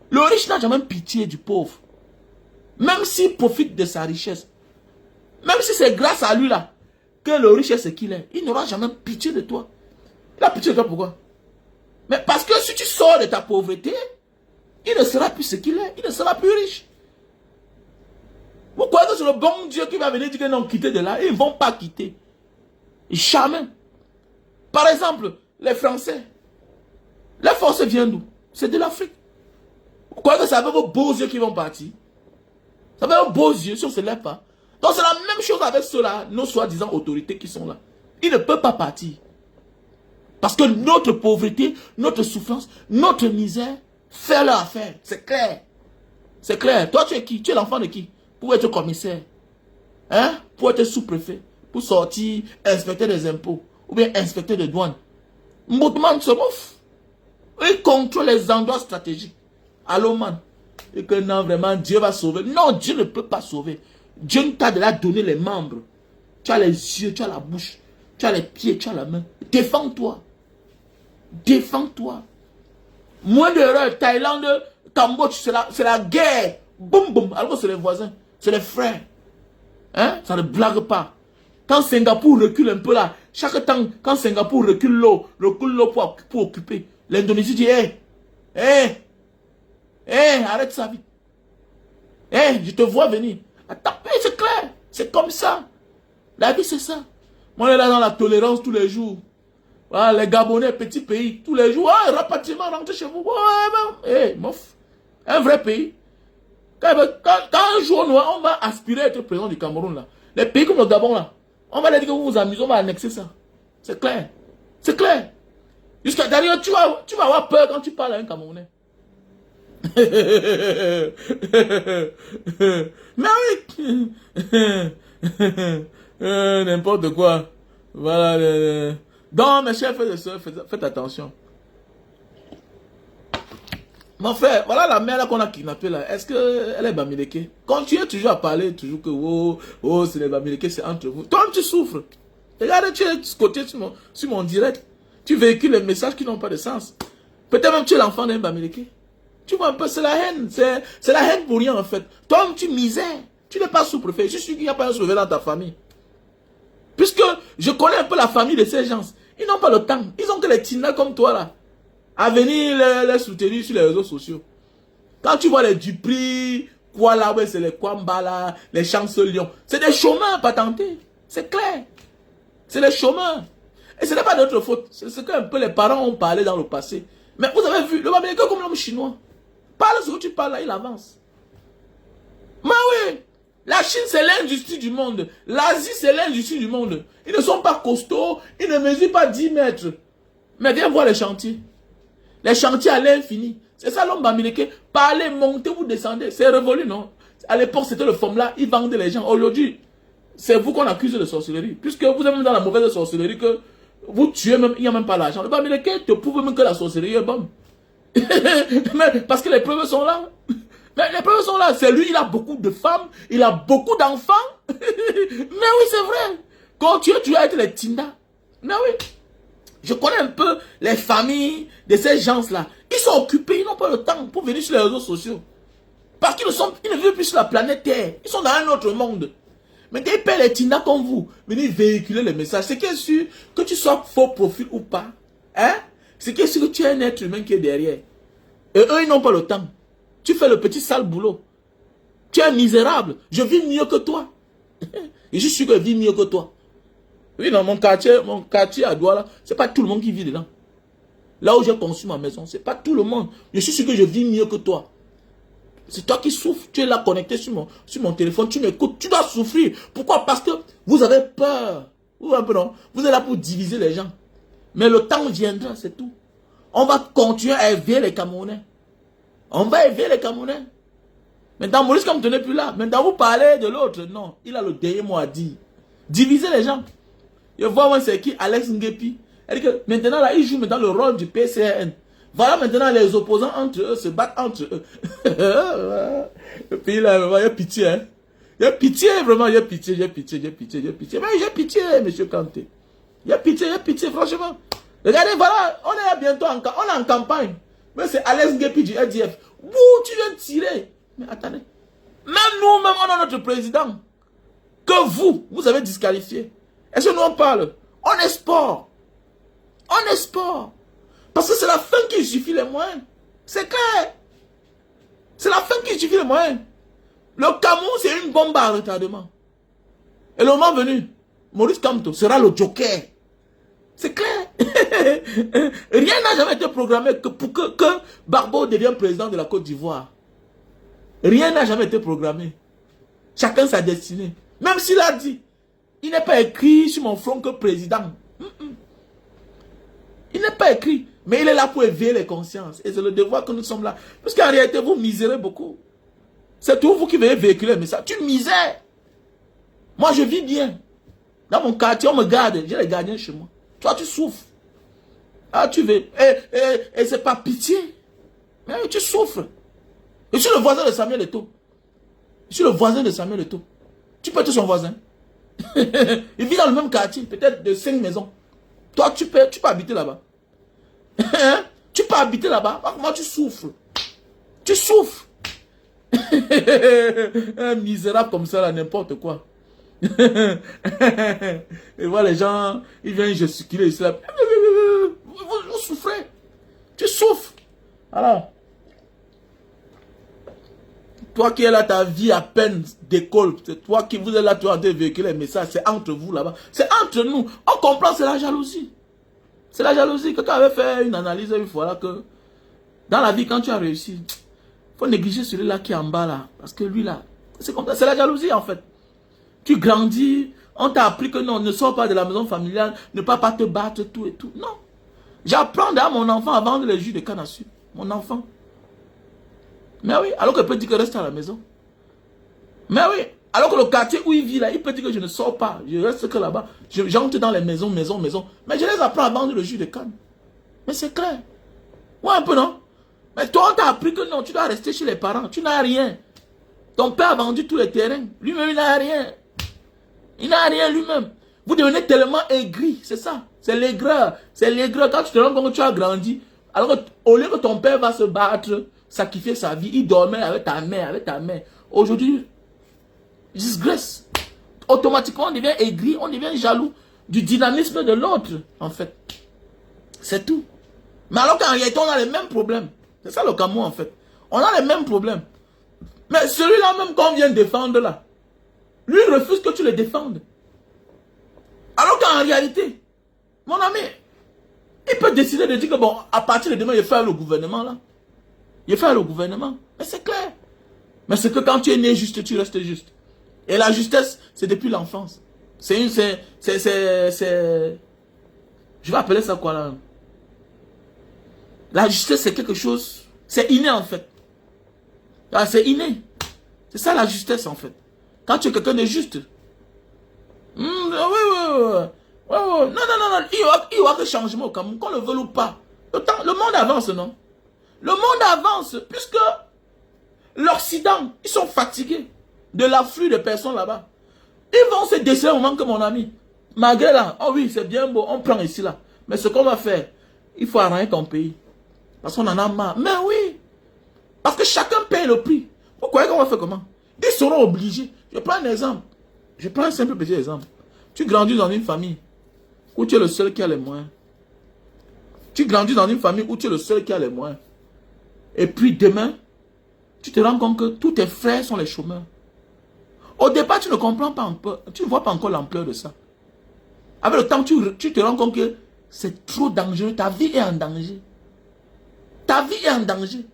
Le riche n'a jamais pitié du pauvre. Même s'il profite de sa richesse. Même si c'est grâce à lui là que le riche est ce qu'il est. Il n'aura jamais pitié de toi. Il a pitié de toi pourquoi? Mais parce que si tu sors de ta pauvreté, il ne sera plus ce qu'il est. Il ne sera plus riche. Vous croyez que c'est le bon Dieu qui va venir dire que non, quittez de là? Ils ne vont pas quitter. Jamais. Par exemple, les Français. Les Français viennent d'où? C'est de l'Afrique. Vous croyez que c'est avec vos beaux yeux qu'ils vont partir? C'est avec vos beaux yeux si on ne se lève pas. Donc c'est la même chose avec ceux-là, nos soi-disant autorités qui sont là. Ils ne peuvent pas partir. Parce que notre pauvreté, notre souffrance, notre misère fait leur affaire. C'est clair. C'est clair. Toi, tu es qui? Tu es l'enfant de qui? Pour être commissaire. Hein? Pour être sous-préfet. Pour sortir, inspecteur des impôts. Ou bien inspecteur de douane. Mouvement se mouf. Il contrôle les endroits stratégiques. Allô, man. Et que non, vraiment, Dieu va sauver. Non, Dieu ne peut pas sauver. Dieu t'a déjà donné les membres. Tu as les yeux, tu as la bouche, tu as les pieds, tu as la main. Défends-toi. Défends-toi. Moins d'erreurs. Thaïlande, Cambodge, c'est la guerre. Boum, boum. Alors que c'est les voisins. C'est les frères. Hein? Ça ne blague pas. Quand Singapour recule un peu là, chaque temps, quand Singapour recule l'eau pour occuper, l'Indonésie dit, arrête ça vite. Je te vois venir. Attends, c'est clair. C'est comme ça. La vie, c'est ça. Moi, on est là dans la tolérance tous les jours. Voilà, les Gabonais, petit pays, tous les jours. Rapatriement, rentrez chez vous. Mof. Un vrai pays. Quand un jour, on va aspirer à être président du Cameroun, là. Les pays comme le Gabon, là. On va leur dire que vous vous amusez, on va annexer ça. C'est clair. C'est clair. Jusqu'à d'ailleurs, tu vas avoir peur quand tu parles à un Camerounais. Mais oui. N'importe quoi. Voilà. Donc, mes chers frères et sœurs, faites attention. Mon frère, voilà la mère qu'on a kidnappée là. Est-ce qu'elle est Bamileke? Continuez toujours à parler, toujours que c'est les Bamileke, c'est entre vous. Toi, tu souffres. Regarde, tu es côté sur mon direct. Tu véhicules les messages qui n'ont pas de sens. Peut-être même tu es l'enfant d'un Bamileke. Tu vois un peu, c'est la haine. C'est la haine pour rien en fait. Toi, tu misères. Tu n'es pas sous-préfet. Je suis sûr qu'il n'y a pas un sauvé dans ta famille. Puisque je connais un peu la famille de ces gens. Ils n'ont pas le temps. Ils ont que les tindas comme toi là. À venir les soutenir sur les réseaux sociaux. Quand tu vois les Dupri, quoi là, ouais, c'est les Kwambala, les Chancelions. C'est des chômeurs patentés. C'est clair. C'est les chômeurs. Et ce n'est pas notre faute. C'est ce qu'un peu les parents ont parlé dans le passé. Mais vous avez vu, le Bamileke comme l'homme chinois. Parle ce que tu parles là, il avance. Mais oui, la Chine c'est l'industrie du monde. L'Asie c'est l'industrie du monde. Ils ne sont pas costauds, ils ne mesurent pas 10 mètres. Mais viens voir les chantiers. Les chantiers à l'infini. C'est ça l'homme Bamileke. Parlez, montez, vous descendez. C'est révolu, non? À l'époque, c'était le forme-là. Ils vendaient les gens. Aujourd'hui, c'est vous qu'on accuse de sorcellerie. Puisque vous êtes même dans la mauvaise sorcellerie que vous tuez même, il n'y a même pas l'argent. Le Bamileke te prouve même que la sorcellerie est bonne. Mais parce que les preuves sont là. Mais les preuves sont là. C'est lui, il a beaucoup de femmes. Il a beaucoup d'enfants. Mais oui, c'est vrai. Continuez toujours à être les tindas. Mais oui. Je connais un peu les familles de ces gens-là. Ils sont occupés, ils n'ont pas le temps pour venir sur les réseaux sociaux. Parce qu'ils ne vivent plus sur la planète Terre. Ils sont dans un autre monde. Mais des pères les tindas comme vous, venez véhiculer les messages. C'est qui est sûr que tu sois faux profil ou pas. Hein? C'est qui est sûr que tu es un être humain qui est derrière. Et eux, ils n'ont pas le temps. Tu fais le petit sale boulot. Tu es misérable. Je vis mieux que toi. Et je suis sûr que je vis mieux que toi. Oui, dans mon quartier à Douala, c'est pas tout le monde qui vit dedans. Là où j'ai conçu ma maison, c'est pas tout le monde. Je suis sûr que je vis mieux que toi. C'est toi qui souffres. Tu es là connecté sur mon téléphone. Tu m'écoutes. Tu dois souffrir. Pourquoi? Parce que vous avez peur. Ou un peu non. Vous êtes là pour diviser les gens. Mais le temps viendra, c'est tout. On va continuer à éveiller les Camerounais. On va éveiller les Camerounais. Maintenant, Maurice, comme tu n'es plus là, maintenant vous parlez de l'autre. Non, il a le dernier mot à dire. Diviser les gens. Je vois moi c'est qui? Alex Ngepi. Elle dit que maintenant là, il joue dans le rôle du PCN. Voilà maintenant les opposants entre eux se battent entre eux. Le pays là, vraiment, il y a pitié. Hein? Il y a pitié, vraiment, il y a pitié, il y a pitié, il y a pitié, il y a pitié. Mais j'ai pitié, monsieur Kanté. Il y a pitié, franchement. Regardez, voilà, on est là bientôt on est en campagne. Mais c'est Alex Ngepi du RDF. Où tu viens de tirer? Mais attendez. Même nous-mêmes, on a notre président. Que vous avez disqualifié. Est-ce que nous on parle? On est sport. On est sport. Parce que c'est la fin qui justifie les moyens. C'est clair. C'est la fin qui justifie les moyens. Le Cameroun, c'est une bombe à retardement. Et le moment venu, Maurice Kamto sera le joker. C'est clair. Rien n'a jamais été programmé pour que Barbeau devienne président de la Côte d'Ivoire. Rien n'a jamais été programmé. Chacun sa destinée. Même s'il a dit, il n'est pas écrit sur mon front que président. Il n'est pas écrit. Mais il est là pour éveiller les consciences. Et c'est le devoir que nous sommes là. Parce qu'en réalité, vous misérez beaucoup. C'est tout vous qui venez véhiculer le message. Tu misères. Moi, je vis bien. Dans mon quartier, on me garde. J'ai les gardiens chez moi. Toi, tu souffres. Ah, tu veux. Et c'est pas pitié. Mais tu souffres. Je suis le voisin de Samuel Eto'o. Je suis le voisin de Samuel Eto'o. Tu peux être son voisin. Il vit dans le même quartier, peut-être de 5 maisons. Toi, tu peux habiter là-bas. Tu peux habiter là-bas. Moi, tu souffres. Tu souffres. Un misérable comme ça, là, n'importe quoi. Et voilà, les gens, ils viennent gesticuler ici, là. Vous souffrez. Tu souffres. Alors, toi qui es là, ta vie à peine d'école, c'est toi qui vous êtes là, tu as véhiculer les messages, c'est entre vous là-bas. C'est entre nous. On comprend, c'est la jalousie. C'est la jalousie. Quelqu'un avait fait une analyse une fois là que dans la vie, quand tu as réussi, il faut négliger celui-là qui est en bas là. Parce que lui là, c'est comme ça. C'est la jalousie en fait. Tu grandis, on t'a appris que non, ne sors pas de la maison familiale, ne pas te battre, tout et tout. Non. J'apprends à mon enfant à vendre les jus de canne à sucre. Mon enfant. Mais oui, alors que le petit que reste à la maison. Mais oui, alors que le quartier où il vit là, il peut dire que je ne sors pas, je reste que là-bas. J'entre dans les maisons. Mais je les apprends à vendre le jus de canne. Mais c'est clair. Ouais, un peu non? Mais toi, on t'a appris que non, tu dois rester chez les parents. Tu n'as rien. Ton père a vendu tous les terrains. Lui-même, il n'a rien. Il n'a rien lui-même. Vous devenez tellement aigri, c'est ça. C'est l'aigreur. C'est l'aigreur. Quand tu te rends compte que tu as grandi, alors qu'au lieu que ton père va se battre, sacrifier sa vie, il dormait avec ta mère, Aujourd'hui, disgrâce. Automatiquement, on devient aigri, on devient jaloux du dynamisme de l'autre, en fait. C'est tout. Mais alors qu'en réalité, on a les mêmes problèmes. C'est ça le Cameroun, en fait. On a les mêmes problèmes. Mais celui-là même qu'on vient défendre là, lui il refuse que tu le défendes. Alors qu'en réalité, mon ami, il peut décider de dire que bon, à partir de demain, il fait le gouvernement là. Il fait le gouvernement. Mais c'est clair. Mais c'est que quand tu es né juste, tu restes juste. Et la justesse, c'est depuis l'enfance. Je vais appeler ça quoi là? La justesse, c'est quelque chose, c'est inné en fait. Ah, c'est inné. C'est ça la justesse en fait. Quand tu es quelqu'un de juste. Oui. Non. Il y aura que changement au Cameroun, qu'on le veuille ou pas. Le monde avance, non? Le monde avance, puisque l'Occident, ils sont fatigués de l'afflux de personnes là-bas. Ils vont se décider au moment que mon ami, malgré là, oh oui, c'est bien beau, on prend ici là. Mais ce qu'on va faire, il faut arranger ton pays. Parce qu'on en a marre. Mais oui, parce que chacun paye le prix. Vous croyez qu'on va faire comment? Ils seront obligés. Je prends un exemple. Je prends un simple petit exemple. Tu grandis dans une famille où tu es le seul qui a les moyens. Tu grandis dans une famille où tu es le seul qui a les moyens. Et puis demain, tu te rends compte que tous tes frères sont les chômeurs. Au départ, tu ne comprends pas encore, tu ne vois pas encore l'ampleur de ça. Avec le temps, tu te rends compte que c'est trop dangereux. Ta vie est en danger. Ta vie est en danger.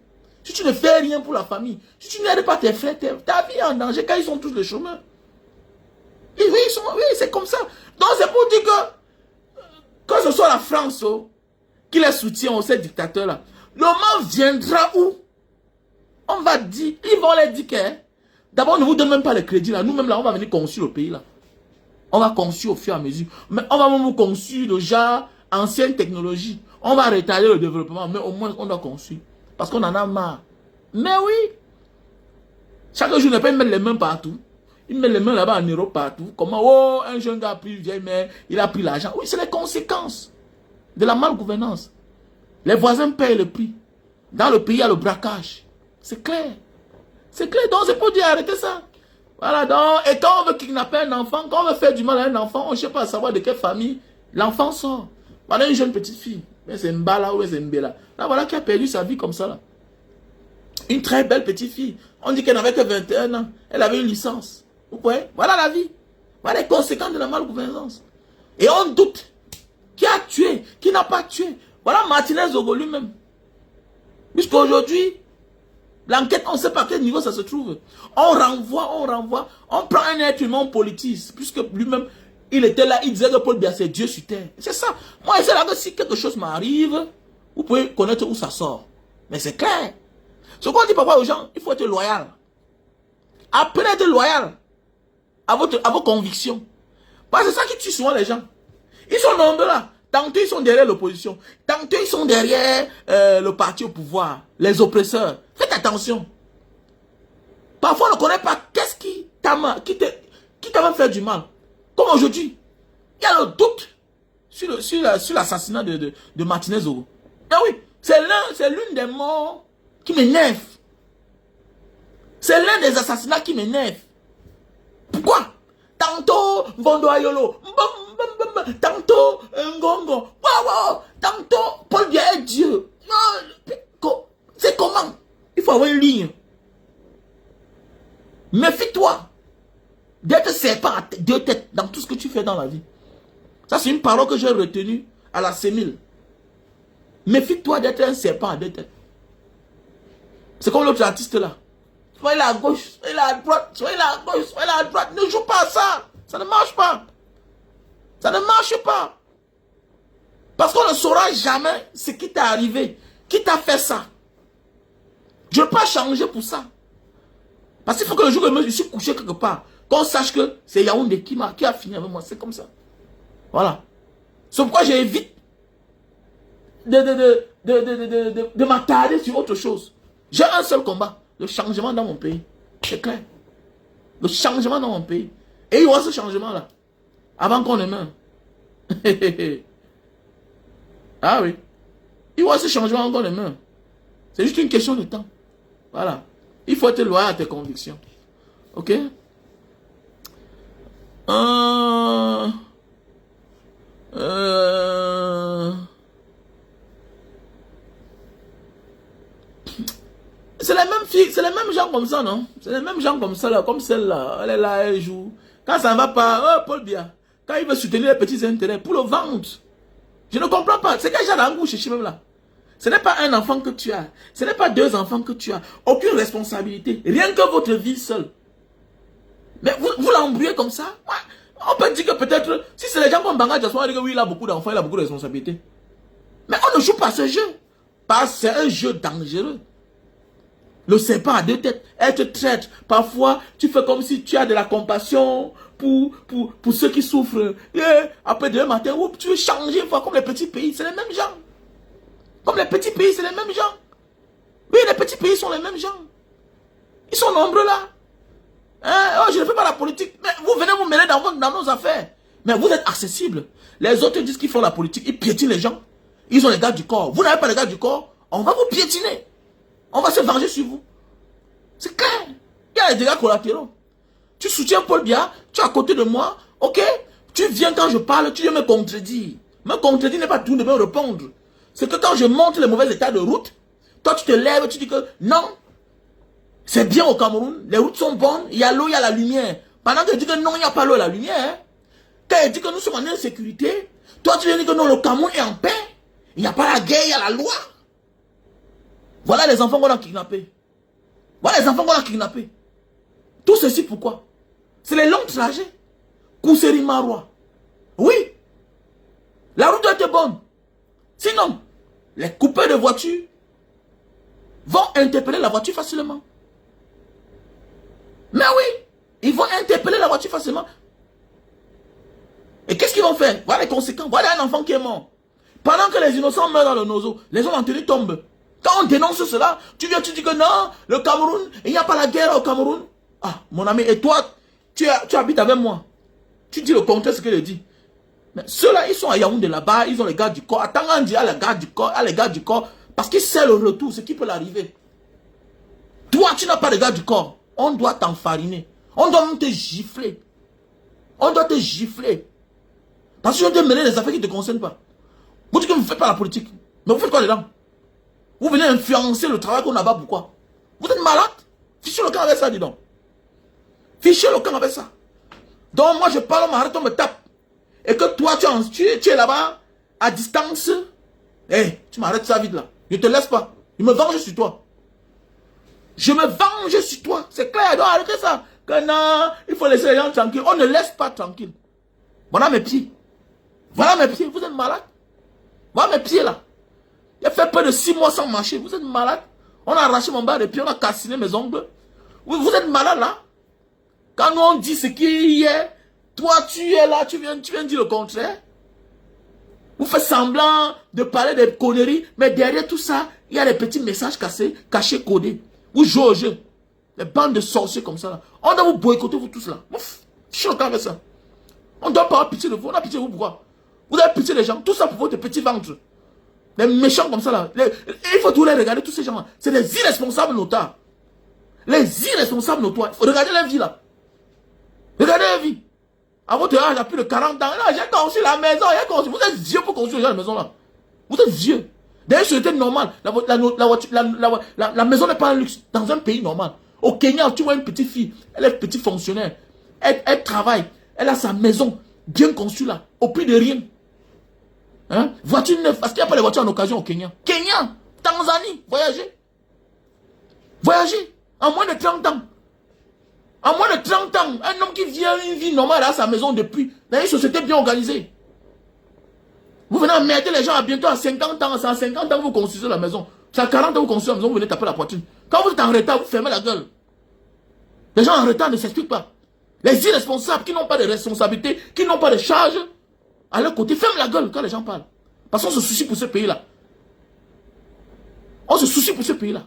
Si tu ne fais rien pour la famille, si tu n'aides pas tes frères, ta vie est en danger quand ils sont tous les chômeurs. Et oui, oui, c'est comme ça. Donc c'est pour dire que, quand ce soit la France qui les soutient, ces dictateurs-là, le moment viendra où on va dire, ils vont les dire que, d'abord, on ne vous donne même pas le crédit là. Nous-mêmes là, on va venir construire le pays là. On va construire au fur et à mesure. Mais on va même construire déjà ancienne technologie. On va retarder le développement, mais au moins on doit construire. Parce qu'on en a marre. Mais oui. Chaque jour, ne peut pas mettre les mains partout. Il met les mains là-bas en Europe partout. Comment, oh, un jeune gars a pris vieille mère, il a pris l'argent. Oui, c'est les conséquences de la malgouvernance. Les voisins payent le prix. Dans le pays, il y a le braquage. C'est clair. C'est clair. Donc, c'est pour dire arrêtez ça. Voilà, donc, et quand on veut kidnapper un enfant, quand on veut faire du mal à un enfant, on ne cherche pas à savoir de quelle famille l'enfant sort. Voilà une jeune petite fille. Mais c'est Mbala ou c'est Mbela. Là, voilà qui a perdu sa vie comme ça. Là. Une très belle petite fille. On dit qu'elle n'avait que 21 ans. Elle avait une licence. Vous voyez? Voilà la vie. Voilà les conséquences de la malgouvernance. Et on doute. Qui a tué? Qui n'a pas tué? Voilà Martinez Zogo lui-même. Puisqu'aujourd'hui, l'enquête, on ne sait pas à quel niveau ça se trouve. On renvoie. On prend un être humain, on politise. Puisque lui-même, il était là, il disait que Paul Biya, c'est Dieu sur terre. C'est ça. Moi, c'est là que si quelque chose m'arrive, vous pouvez connaître où ça sort. Mais c'est clair. Ce qu'on dit parfois aux gens, il faut être loyal. Apprenez à être loyal à vos convictions. Parce que c'est ça qui tue souvent les gens. Ils sont nombreux là. Tantôt ils sont derrière l'opposition. Tantôt ils sont derrière le parti au pouvoir. Les oppresseurs. Faites attention. Parfois on ne connaît pas qu'est-ce qui t'a même fait du mal. Comme aujourd'hui. Il y a le doute sur l'assassinat de Martinez Zogo. Ah oui. C'est l'une des morts qui m'énerve. C'est l'un des assassinats qui m'énerve. Pourquoi? Tantôt Vondo Ayolo, tantôt Ngongo, tantôt Paul Biya est Dieu. C'est comment? Il faut avoir une ligne. Méfie-toi d'être serpent à deux têtes dans tout ce que tu fais dans la vie. Ça, c'est une parole que j'ai retenue à la sémile. Méfie-toi d'être un serpent à deux têtes. C'est comme l'autre artiste là. Soyez là à gauche, soyez là à droite, soyez là à gauche, soyez là à droite. Ne joue pas à ça. Ça ne marche pas. Ça ne marche pas. Parce qu'on ne saura jamais ce qui t'est arrivé. Qui t'a fait ça. Je ne veux pas changer pour ça. Parce qu'il faut que le jour où je suis couché quelque part, qu'on sache que c'est Yaoundé qui a fini avec moi. C'est comme ça. Voilà. C'est pourquoi j'évite de m'attarder sur autre chose. J'ai un seul combat. Le changement dans mon pays. C'est clair. Le changement dans mon pays. Et il y aura ce changement-là. Avant qu'on ne meure. Ah oui. Il y aura ce changement avant qu'on ne meure. C'est juste une question de temps. Voilà. Il faut être loyal à tes convictions. Ok? C'est les mêmes filles, c'est les mêmes gens comme ça, non? C'est les mêmes gens comme ça, là, comme celle-là. Elle est là, elle joue. Quand ça ne va pas, oh, Paul Biya, quand il veut soutenir les petits intérêts pour le vendre, je ne comprends pas. C'est quel genre d'angou chez même là? Ce n'est pas un enfant que tu as. Ce n'est pas deux enfants que tu as. Aucune responsabilité. Rien que votre vie seule. Mais vous l'embrouillez comme ça? Ouais. On peut dire que peut-être, si c'est les gens comme Banga Diaspora, on dit que oui, il a beaucoup d'enfants, il a beaucoup de responsabilités. Mais on ne joue pas ce jeu. Parce que c'est un jeu dangereux. Le serpent à deux têtes, être traître. Parfois, tu fais comme si tu as de la compassion pour ceux qui souffrent. Et après demain matin, tu veux changer une fois comme les petits pays. C'est les mêmes gens. Comme les petits pays, c'est les mêmes gens. Oui, les petits pays sont les mêmes gens. Ils sont nombreux là. Hein? Oh, je ne fais pas la politique. Mais vous venez vous mêler dans nos affaires. Mais vous êtes accessibles. Les autres disent qu'ils font la politique. Ils piétinent les gens. Ils ont les gars du corps. Vous n'avez pas les gars du corps. On va vous piétiner. On va se venger sur vous. C'est clair. Il y a les dégâts collatéraux. Tu soutiens Paul Biya, tu es à côté de moi, ok? Tu viens quand je parle, tu viens me contredire. Me contredire n'est pas tout de me répondre. C'est que quand je montre les mauvais états de route, toi tu te lèves, tu dis que non, c'est bien au Cameroun, les routes sont bonnes, il y a l'eau, il y a la lumière. Pendant que je dis que non, il n'y a pas l'eau et la lumière, hein? Quand je dis que nous sommes en insécurité, toi tu viens dire que non, le Cameroun est en paix, il n'y a pas la guerre, il y a la loi. Voilà les enfants qu'on a kidnappés. Voilà les enfants qu'on a kidnappés. Tout ceci pourquoi? C'est les longs trajets. Kousseri Marois. Oui. La route était bonne. Sinon, les coupeurs de voitures vont interpeller la voiture facilement. Mais oui, ils vont interpeller la voiture facilement. Et qu'est-ce qu'ils vont faire? Voilà les conséquences. Voilà un enfant qui est mort. Pendant que les innocents meurent dans le nozo, les hommes en tenue tombent. Quand on dénonce cela, tu viens, tu dis que non, le Cameroun, il n'y a pas la guerre au Cameroun. Ah, mon ami, et toi, tu habites avec moi. Tu dis le contraire, ce que je dis. Mais ceux-là, ils sont à Yaoundé là-bas, ils ont les gars du corps. Attends, on dit à les gars du corps, parce qu'ils savent le retour, ce qui peut l'arriver. Toi, tu n'as pas les gars du corps. On doit t'enfariner. On doit même te gifler. On doit te gifler. Parce que je dois mêler les affaires qui ne te concernent pas. Vous dites que vous ne faites pas la politique. Mais vous faites quoi dedans? Vous venez influencer le travail qu'on a bas, pourquoi? Vous êtes malade? Fichez le camp avec ça, dis donc. Fichez le camp avec ça. Donc moi je parle, on m'arrête, on me tape. Et que toi tu es là-bas, à distance. Eh, tu m'arrêtes ça vite là. Je ne te laisse pas. Je me venge sur toi. Je me venge sur toi. C'est clair, donc arrêtez ça. Que non, il faut laisser les gens tranquilles. On ne laisse pas tranquille. Voilà mes pieds. Voilà mes pieds. Vous êtes malade? Voilà mes pieds là. Il a fait près de 6 mois sans marcher. Vous êtes malade? On a arraché mon bas de pied, on a cassiné mes ongles. Vous êtes malade là? Quand nous on dit ce qui est, toi tu es là, tu viens dire le contraire. Vous faites semblant de parler des conneries, mais derrière tout ça, il y a des petits messages cachés, codés. Vous jouez au jeu. Les bandes de sorciers comme ça là. On doit vous boycotter vous tous là. Ouf, je suis avec ça. On doit pas avoir pitié de vous. On a pitié de vous pourquoi? Vous avez pitié des gens. Tout ça pour votre petit ventre. Les méchants comme ça là. Il faut tous les regarder, tous ces gens là. C'est des irresponsables notables. Les irresponsables notoires. Il faut regarder leur vie là. Regardez leur vie. À votre âge, il y a plus de 40 ans. Là, j'ai construit la maison. Vous êtes vieux pour construire la maison là. Vous êtes vieux. D'ailleurs, c'était normal. La maison n'est pas un luxe. Dans un pays normal. Au Kenya, tu vois une petite fille. Elle est petite fonctionnaire. Elle travaille. Elle a sa maison bien construite là. Au prix de rien. Hein? Voiture neuve. Parce qu'il n'y a pas de voitures en occasion au Kenya. Kenya, Tanzanie, voyagez. Voyagez. En moins de 30 ans. En moins de 30 ans, un homme qui vient une vie normale à sa maison depuis, dans une société bien organisée. Vous venez emmerder les gens à bientôt à 50 ans, c'est à 50 ans que vous construisez la maison. C'est à 40 ans que vous construisez la maison, vous venez taper la poitrine. Quand vous êtes en retard, vous fermez la gueule. Les gens en retard ne s'expliquent pas. Les irresponsables qui n'ont pas de responsabilité, qui n'ont pas de charge, à leur côté, ferment la gueule quand les gens parlent. Parce qu'on se soucie pour ce pays-là. On se soucie pour ce pays-là.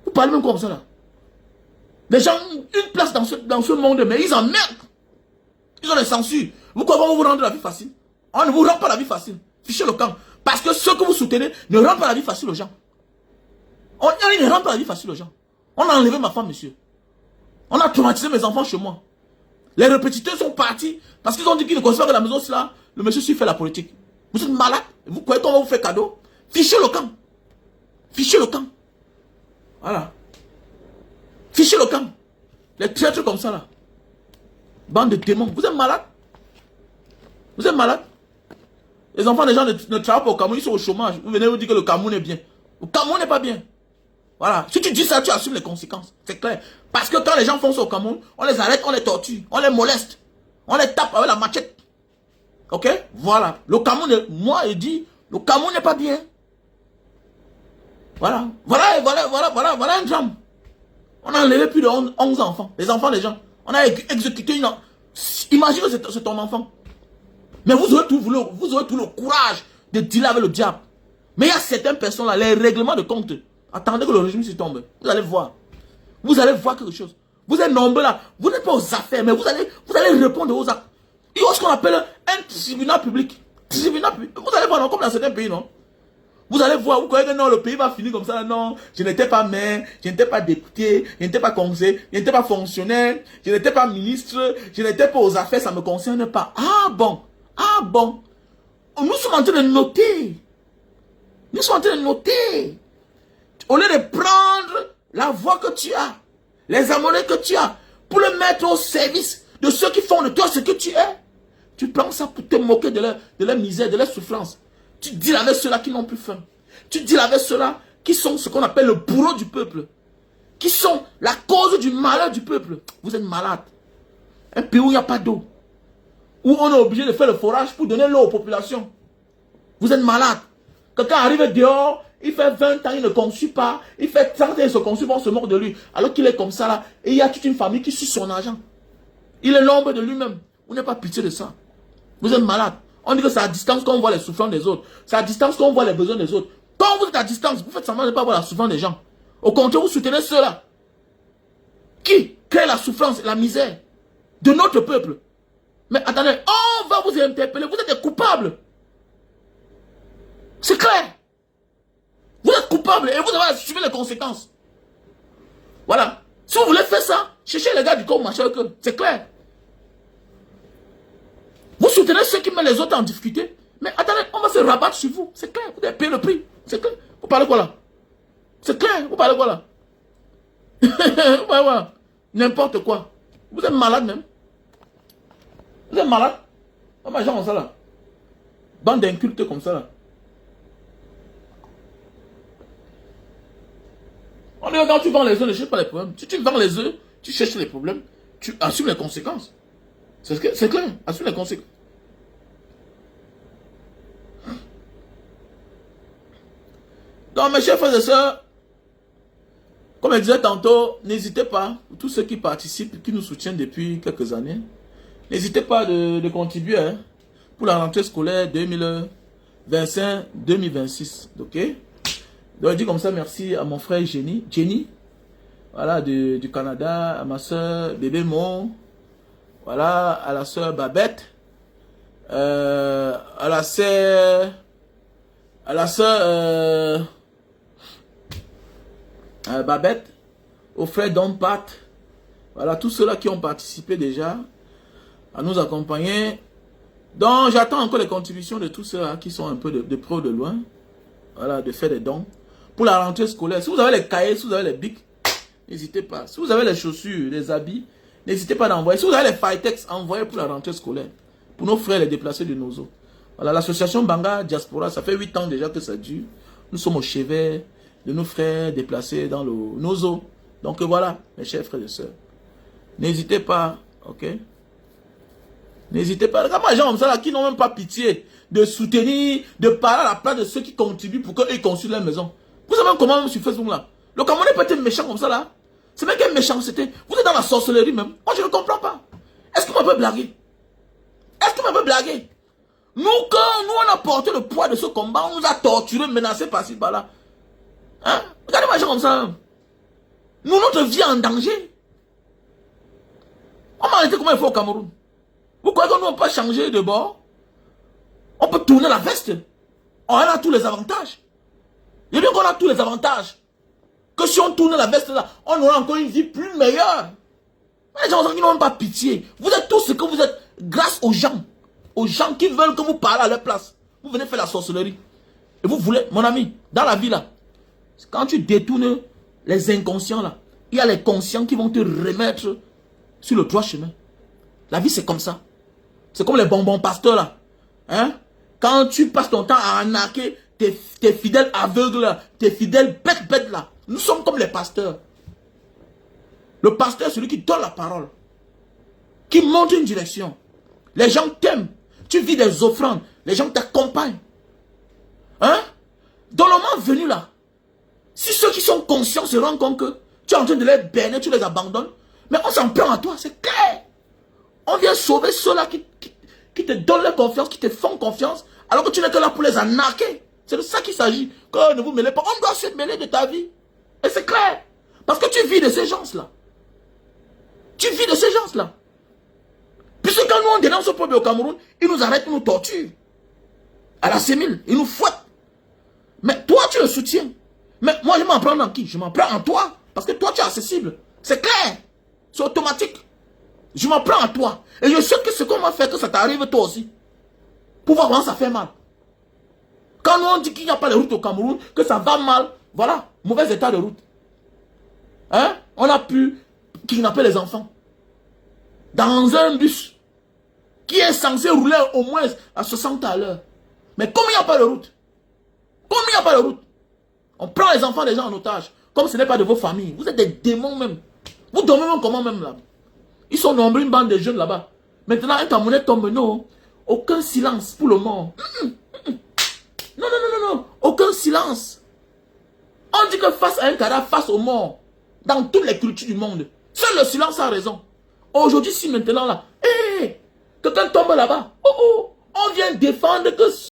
Vous parlez même comme ça là. Les gens ont une place dans ce monde, mais ils emmerdent. Ils ont des censures. Vous croyez qu'on va vous rendre la vie facile? On ne vous rend pas la vie facile. Fichez le camp. Parce que ceux que vous soutenez ne rendent pas la vie facile aux gens. On ne rend pas la vie facile aux gens. On a enlevé ma femme, monsieur. On a traumatisé mes enfants chez moi. Les répétiteurs sont partis parce qu'ils ont dit qu'ils ne considèrent que la maison, c'est là. Le monsieur s'y fait la politique. Vous êtes malade. Vous croyez qu'on va vous faire cadeau? Fichez le camp. Fichez le camp. Voilà. Fichez le camp. Les traîtres comme ça là. Bande de démons. Vous êtes malade? Vous êtes malade? Les enfants des gens ne travaillent pas au Cameroun, ils sont au chômage. Vous venez vous dire que le Cameroun est bien. Le Cameroun n'est pas bien. Voilà. Si tu dis ça, tu assumes les conséquences. C'est clair. Parce que quand les gens font ça au Cameroun, on les arrête, on les torture, on les moleste. On les tape avec la machette. Ok? Voilà. Le Cameroun, moi, je dis, le Cameroun n'est pas bien. Voilà. Voilà un drame. On a enlevé plus de 11 enfants. Les enfants des gens. On a exécuté une... Imagine que c'est ton enfant. Mais vous aurez tout le courage de dealer avec le diable. Mais il y a certaines personnes là, les règlements de compte. Attendez que le régime se tombe. Vous allez voir. Vous allez voir quelque chose. Vous êtes nombreux là. Vous n'êtes pas aux affaires, mais vous allez répondre aux actes. Il y a ce qu'on appelle un tribunal public. Tribunal public. Vous allez voir, non, comme dans certains pays, non? Vous allez voir, vous croyez que non, le pays va finir comme ça. Non, je n'étais pas maire, je n'étais pas député, je n'étais pas conseiller, je n'étais pas fonctionnaire, je n'étais pas ministre, je n'étais pas aux affaires, ça ne me concerne pas. Ah bon? Ah bon? Nous sommes en train de noter. Nous sommes en train de noter. Au lieu de prendre la voix que tu as, les amoureux que tu as, pour le mettre au service de ceux qui font de toi ce que tu es, tu prends ça pour te moquer de leur misère, de leur souffrance. Tu deals avec ceux-là qui n'ont plus faim. Tu deals avec ceux-là qui sont ce qu'on appelle le bourreau du peuple, qui sont la cause du malheur du peuple. Vous êtes malade. Un pays où il n'y a pas d'eau, où on est obligé de faire le forage pour donner l'eau aux populations. Vous êtes malade. Quelqu'un arrive dehors, il fait 20 ans, il ne conçut pas, il fait 30 ans, il se conçut, on se mord de lui. Alors qu'il est comme ça là, et il y a toute une famille qui suit son argent. Il est l'ombre de lui-même. Vous n'avez pas pitié de ça. Vous êtes malade. On dit que c'est à distance qu'on voit les souffrances des autres. C'est à distance qu'on voit les besoins des autres. Quand vous êtes à distance, vous faites semblant de ne pas voir la souffrance des gens. Au contraire, vous soutenez ceux-là qui créent la souffrance et la misère de notre peuple. Mais attendez, on va vous interpeller. Vous êtes des coupables. C'est clair. Vous êtes coupables et vous avez assumé les conséquences. Voilà. Si vous voulez faire ça, cherchez les gars du corps machin que c'est clair. Vous soutenez ceux qui mettent les autres en difficulté. Mais attendez, on va se rabattre sur vous. C'est clair. Vous devez payer le prix. C'est clair. Vous parlez quoi là? C'est clair. Vous parlez quoi là? Vous parlez quoi? N'importe quoi. Vous êtes malade même. Vous êtes malade. On va genre comme ça là. Bande d'incultes comme ça là. On dit quand tu vends les œufs, ne cherche pas les problèmes. Si tu vends les œufs, tu cherches les problèmes, tu assumes les conséquences. C'est clair, assume les conséquences. Donc mes chers frères et sœurs, comme je disais tantôt, n'hésitez pas, tous ceux qui participent, qui nous soutiennent depuis quelques années, n'hésitez pas de contribuer hein, pour la rentrée scolaire 2025-2026. Ok? Donc je dis comme ça merci à mon frère Jenny, voilà, du Canada, à ma soeur Bébé Mon, voilà, à la soeur Babette, à la soeur Babette, au frère Don Pat, voilà, tous ceux-là qui ont participé déjà à nous accompagner. Donc j'attends encore les contributions de tous ceux-là qui sont un peu de près ou de loin, voilà, de faire des dons. Pour la rentrée scolaire, si vous avez les cahiers, si vous avez les bics, n'hésitez pas. Si vous avez les chaussures, les habits, n'hésitez pas d'envoyer. Si vous avez les Fightex, envoyez pour la rentrée scolaire. Pour nos frères les déplacés du Nozo. Voilà, l'association Banga Diaspora, ça fait 8 ans déjà que ça dure. Nous sommes au chevet de nos frères déplacés dans le Nozo. Donc voilà, mes chers frères et sœurs. N'hésitez pas, ok? N'hésitez pas. Regarde les gens comme ça là, qui n'ont même pas pitié de soutenir, de parler à la place de ceux qui contribuent pour qu'ils construisent leur maison. Vous savez même comment sur Facebook là? Le Camerounais peut être méchant comme ça là. C'est même quelle méchanceté. Vous êtes dans la sorcellerie même. Moi je ne comprends pas. Est-ce qu'on peut blaguer? Est-ce qu'on peut blaguer? Nous, quand nous on a porté le poids de ce combat, on nous a torturés, menacés par-ci, par-là. Hein? Regardez les gens comme ça. Nous, notre vie est en danger. On m'a arrêté comment il faut au Cameroun. Vous croyez que nous on peut changer de bord? On peut tourner la veste. On a tous les avantages. Il y a bien qu'on a tous les avantages. Que si on tourne la veste là, on aura encore une vie plus meilleure. Les gens qui n'ont pas pitié. Vous êtes tous ce que vous êtes grâce aux gens qui veulent que vous parlez à leur place. Vous venez faire la sorcellerie. Et vous voulez, mon ami, dans la vie là, quand tu détournes les inconscients là, il y a les conscients qui vont te remettre sur le droit chemin. La vie c'est comme ça. C'est comme les bonbons pasteurs là. Hein? Quand tu passes ton temps à arnaquer tes fidèles aveugles là, tes fidèles bêtes là. Nous sommes comme les pasteurs. Le pasteur, c'est celui qui donne la parole. Qui montre une direction. Les gens t'aiment. Tu vis des offrandes. Les gens t'accompagnent. Hein? Dans le moment venu là, si ceux qui sont conscients se rendent compte que tu es en train de les berner, tu les abandonnes, mais on s'en prend à toi, c'est clair. On vient sauver ceux-là qui te donnent leur confiance, qui te font confiance, alors que tu n'es que là pour les arnaquer. C'est de ça qu'il s'agit. Que ne vous mêlez pas. On doit se mêler de ta vie. Et c'est clair. Parce que tu vis de ces gens-là. Tu vis de ces gens-là. Puisque quand nous on dénonce ce peuple au Cameroun, ils nous arrêtent, ils nous torturent. À la sémile, ils nous fouettent. Mais toi, tu le soutiens. Mais moi, je m'en prends dans qui? Je m'en prends en toi. Parce que toi, tu es accessible. C'est clair. C'est automatique. Je m'en prends en toi. Et je sais que ce qu'on m'a fait, que ça t'arrive toi aussi. Pour voir comment ça fait mal. Quand nous on dit qu'il n'y a pas de route au Cameroun, que ça va mal, voilà, mauvais état de route. Hein? On a pu kidnapper les enfants. Dans un bus qui est censé rouler au moins à 60 à l'heure. Mais comme il n'y a pas de route, On prend les enfants des gens en otage. Comme ce n'est pas de vos familles. Vous êtes des démons même. Vous dormez même comment même là? Ils sont nombreux, une bande de jeunes là-bas. Maintenant, un Camerounais tombe, non. Aucun silence pour le mort. Non, non, non, non, non. Aucun silence. On dit que face à un cadavre, face aux morts, dans toutes les cultures du monde, seul le silence a raison. Aujourd'hui, si maintenant là, quelqu'un tombe là-bas, on vient défendre que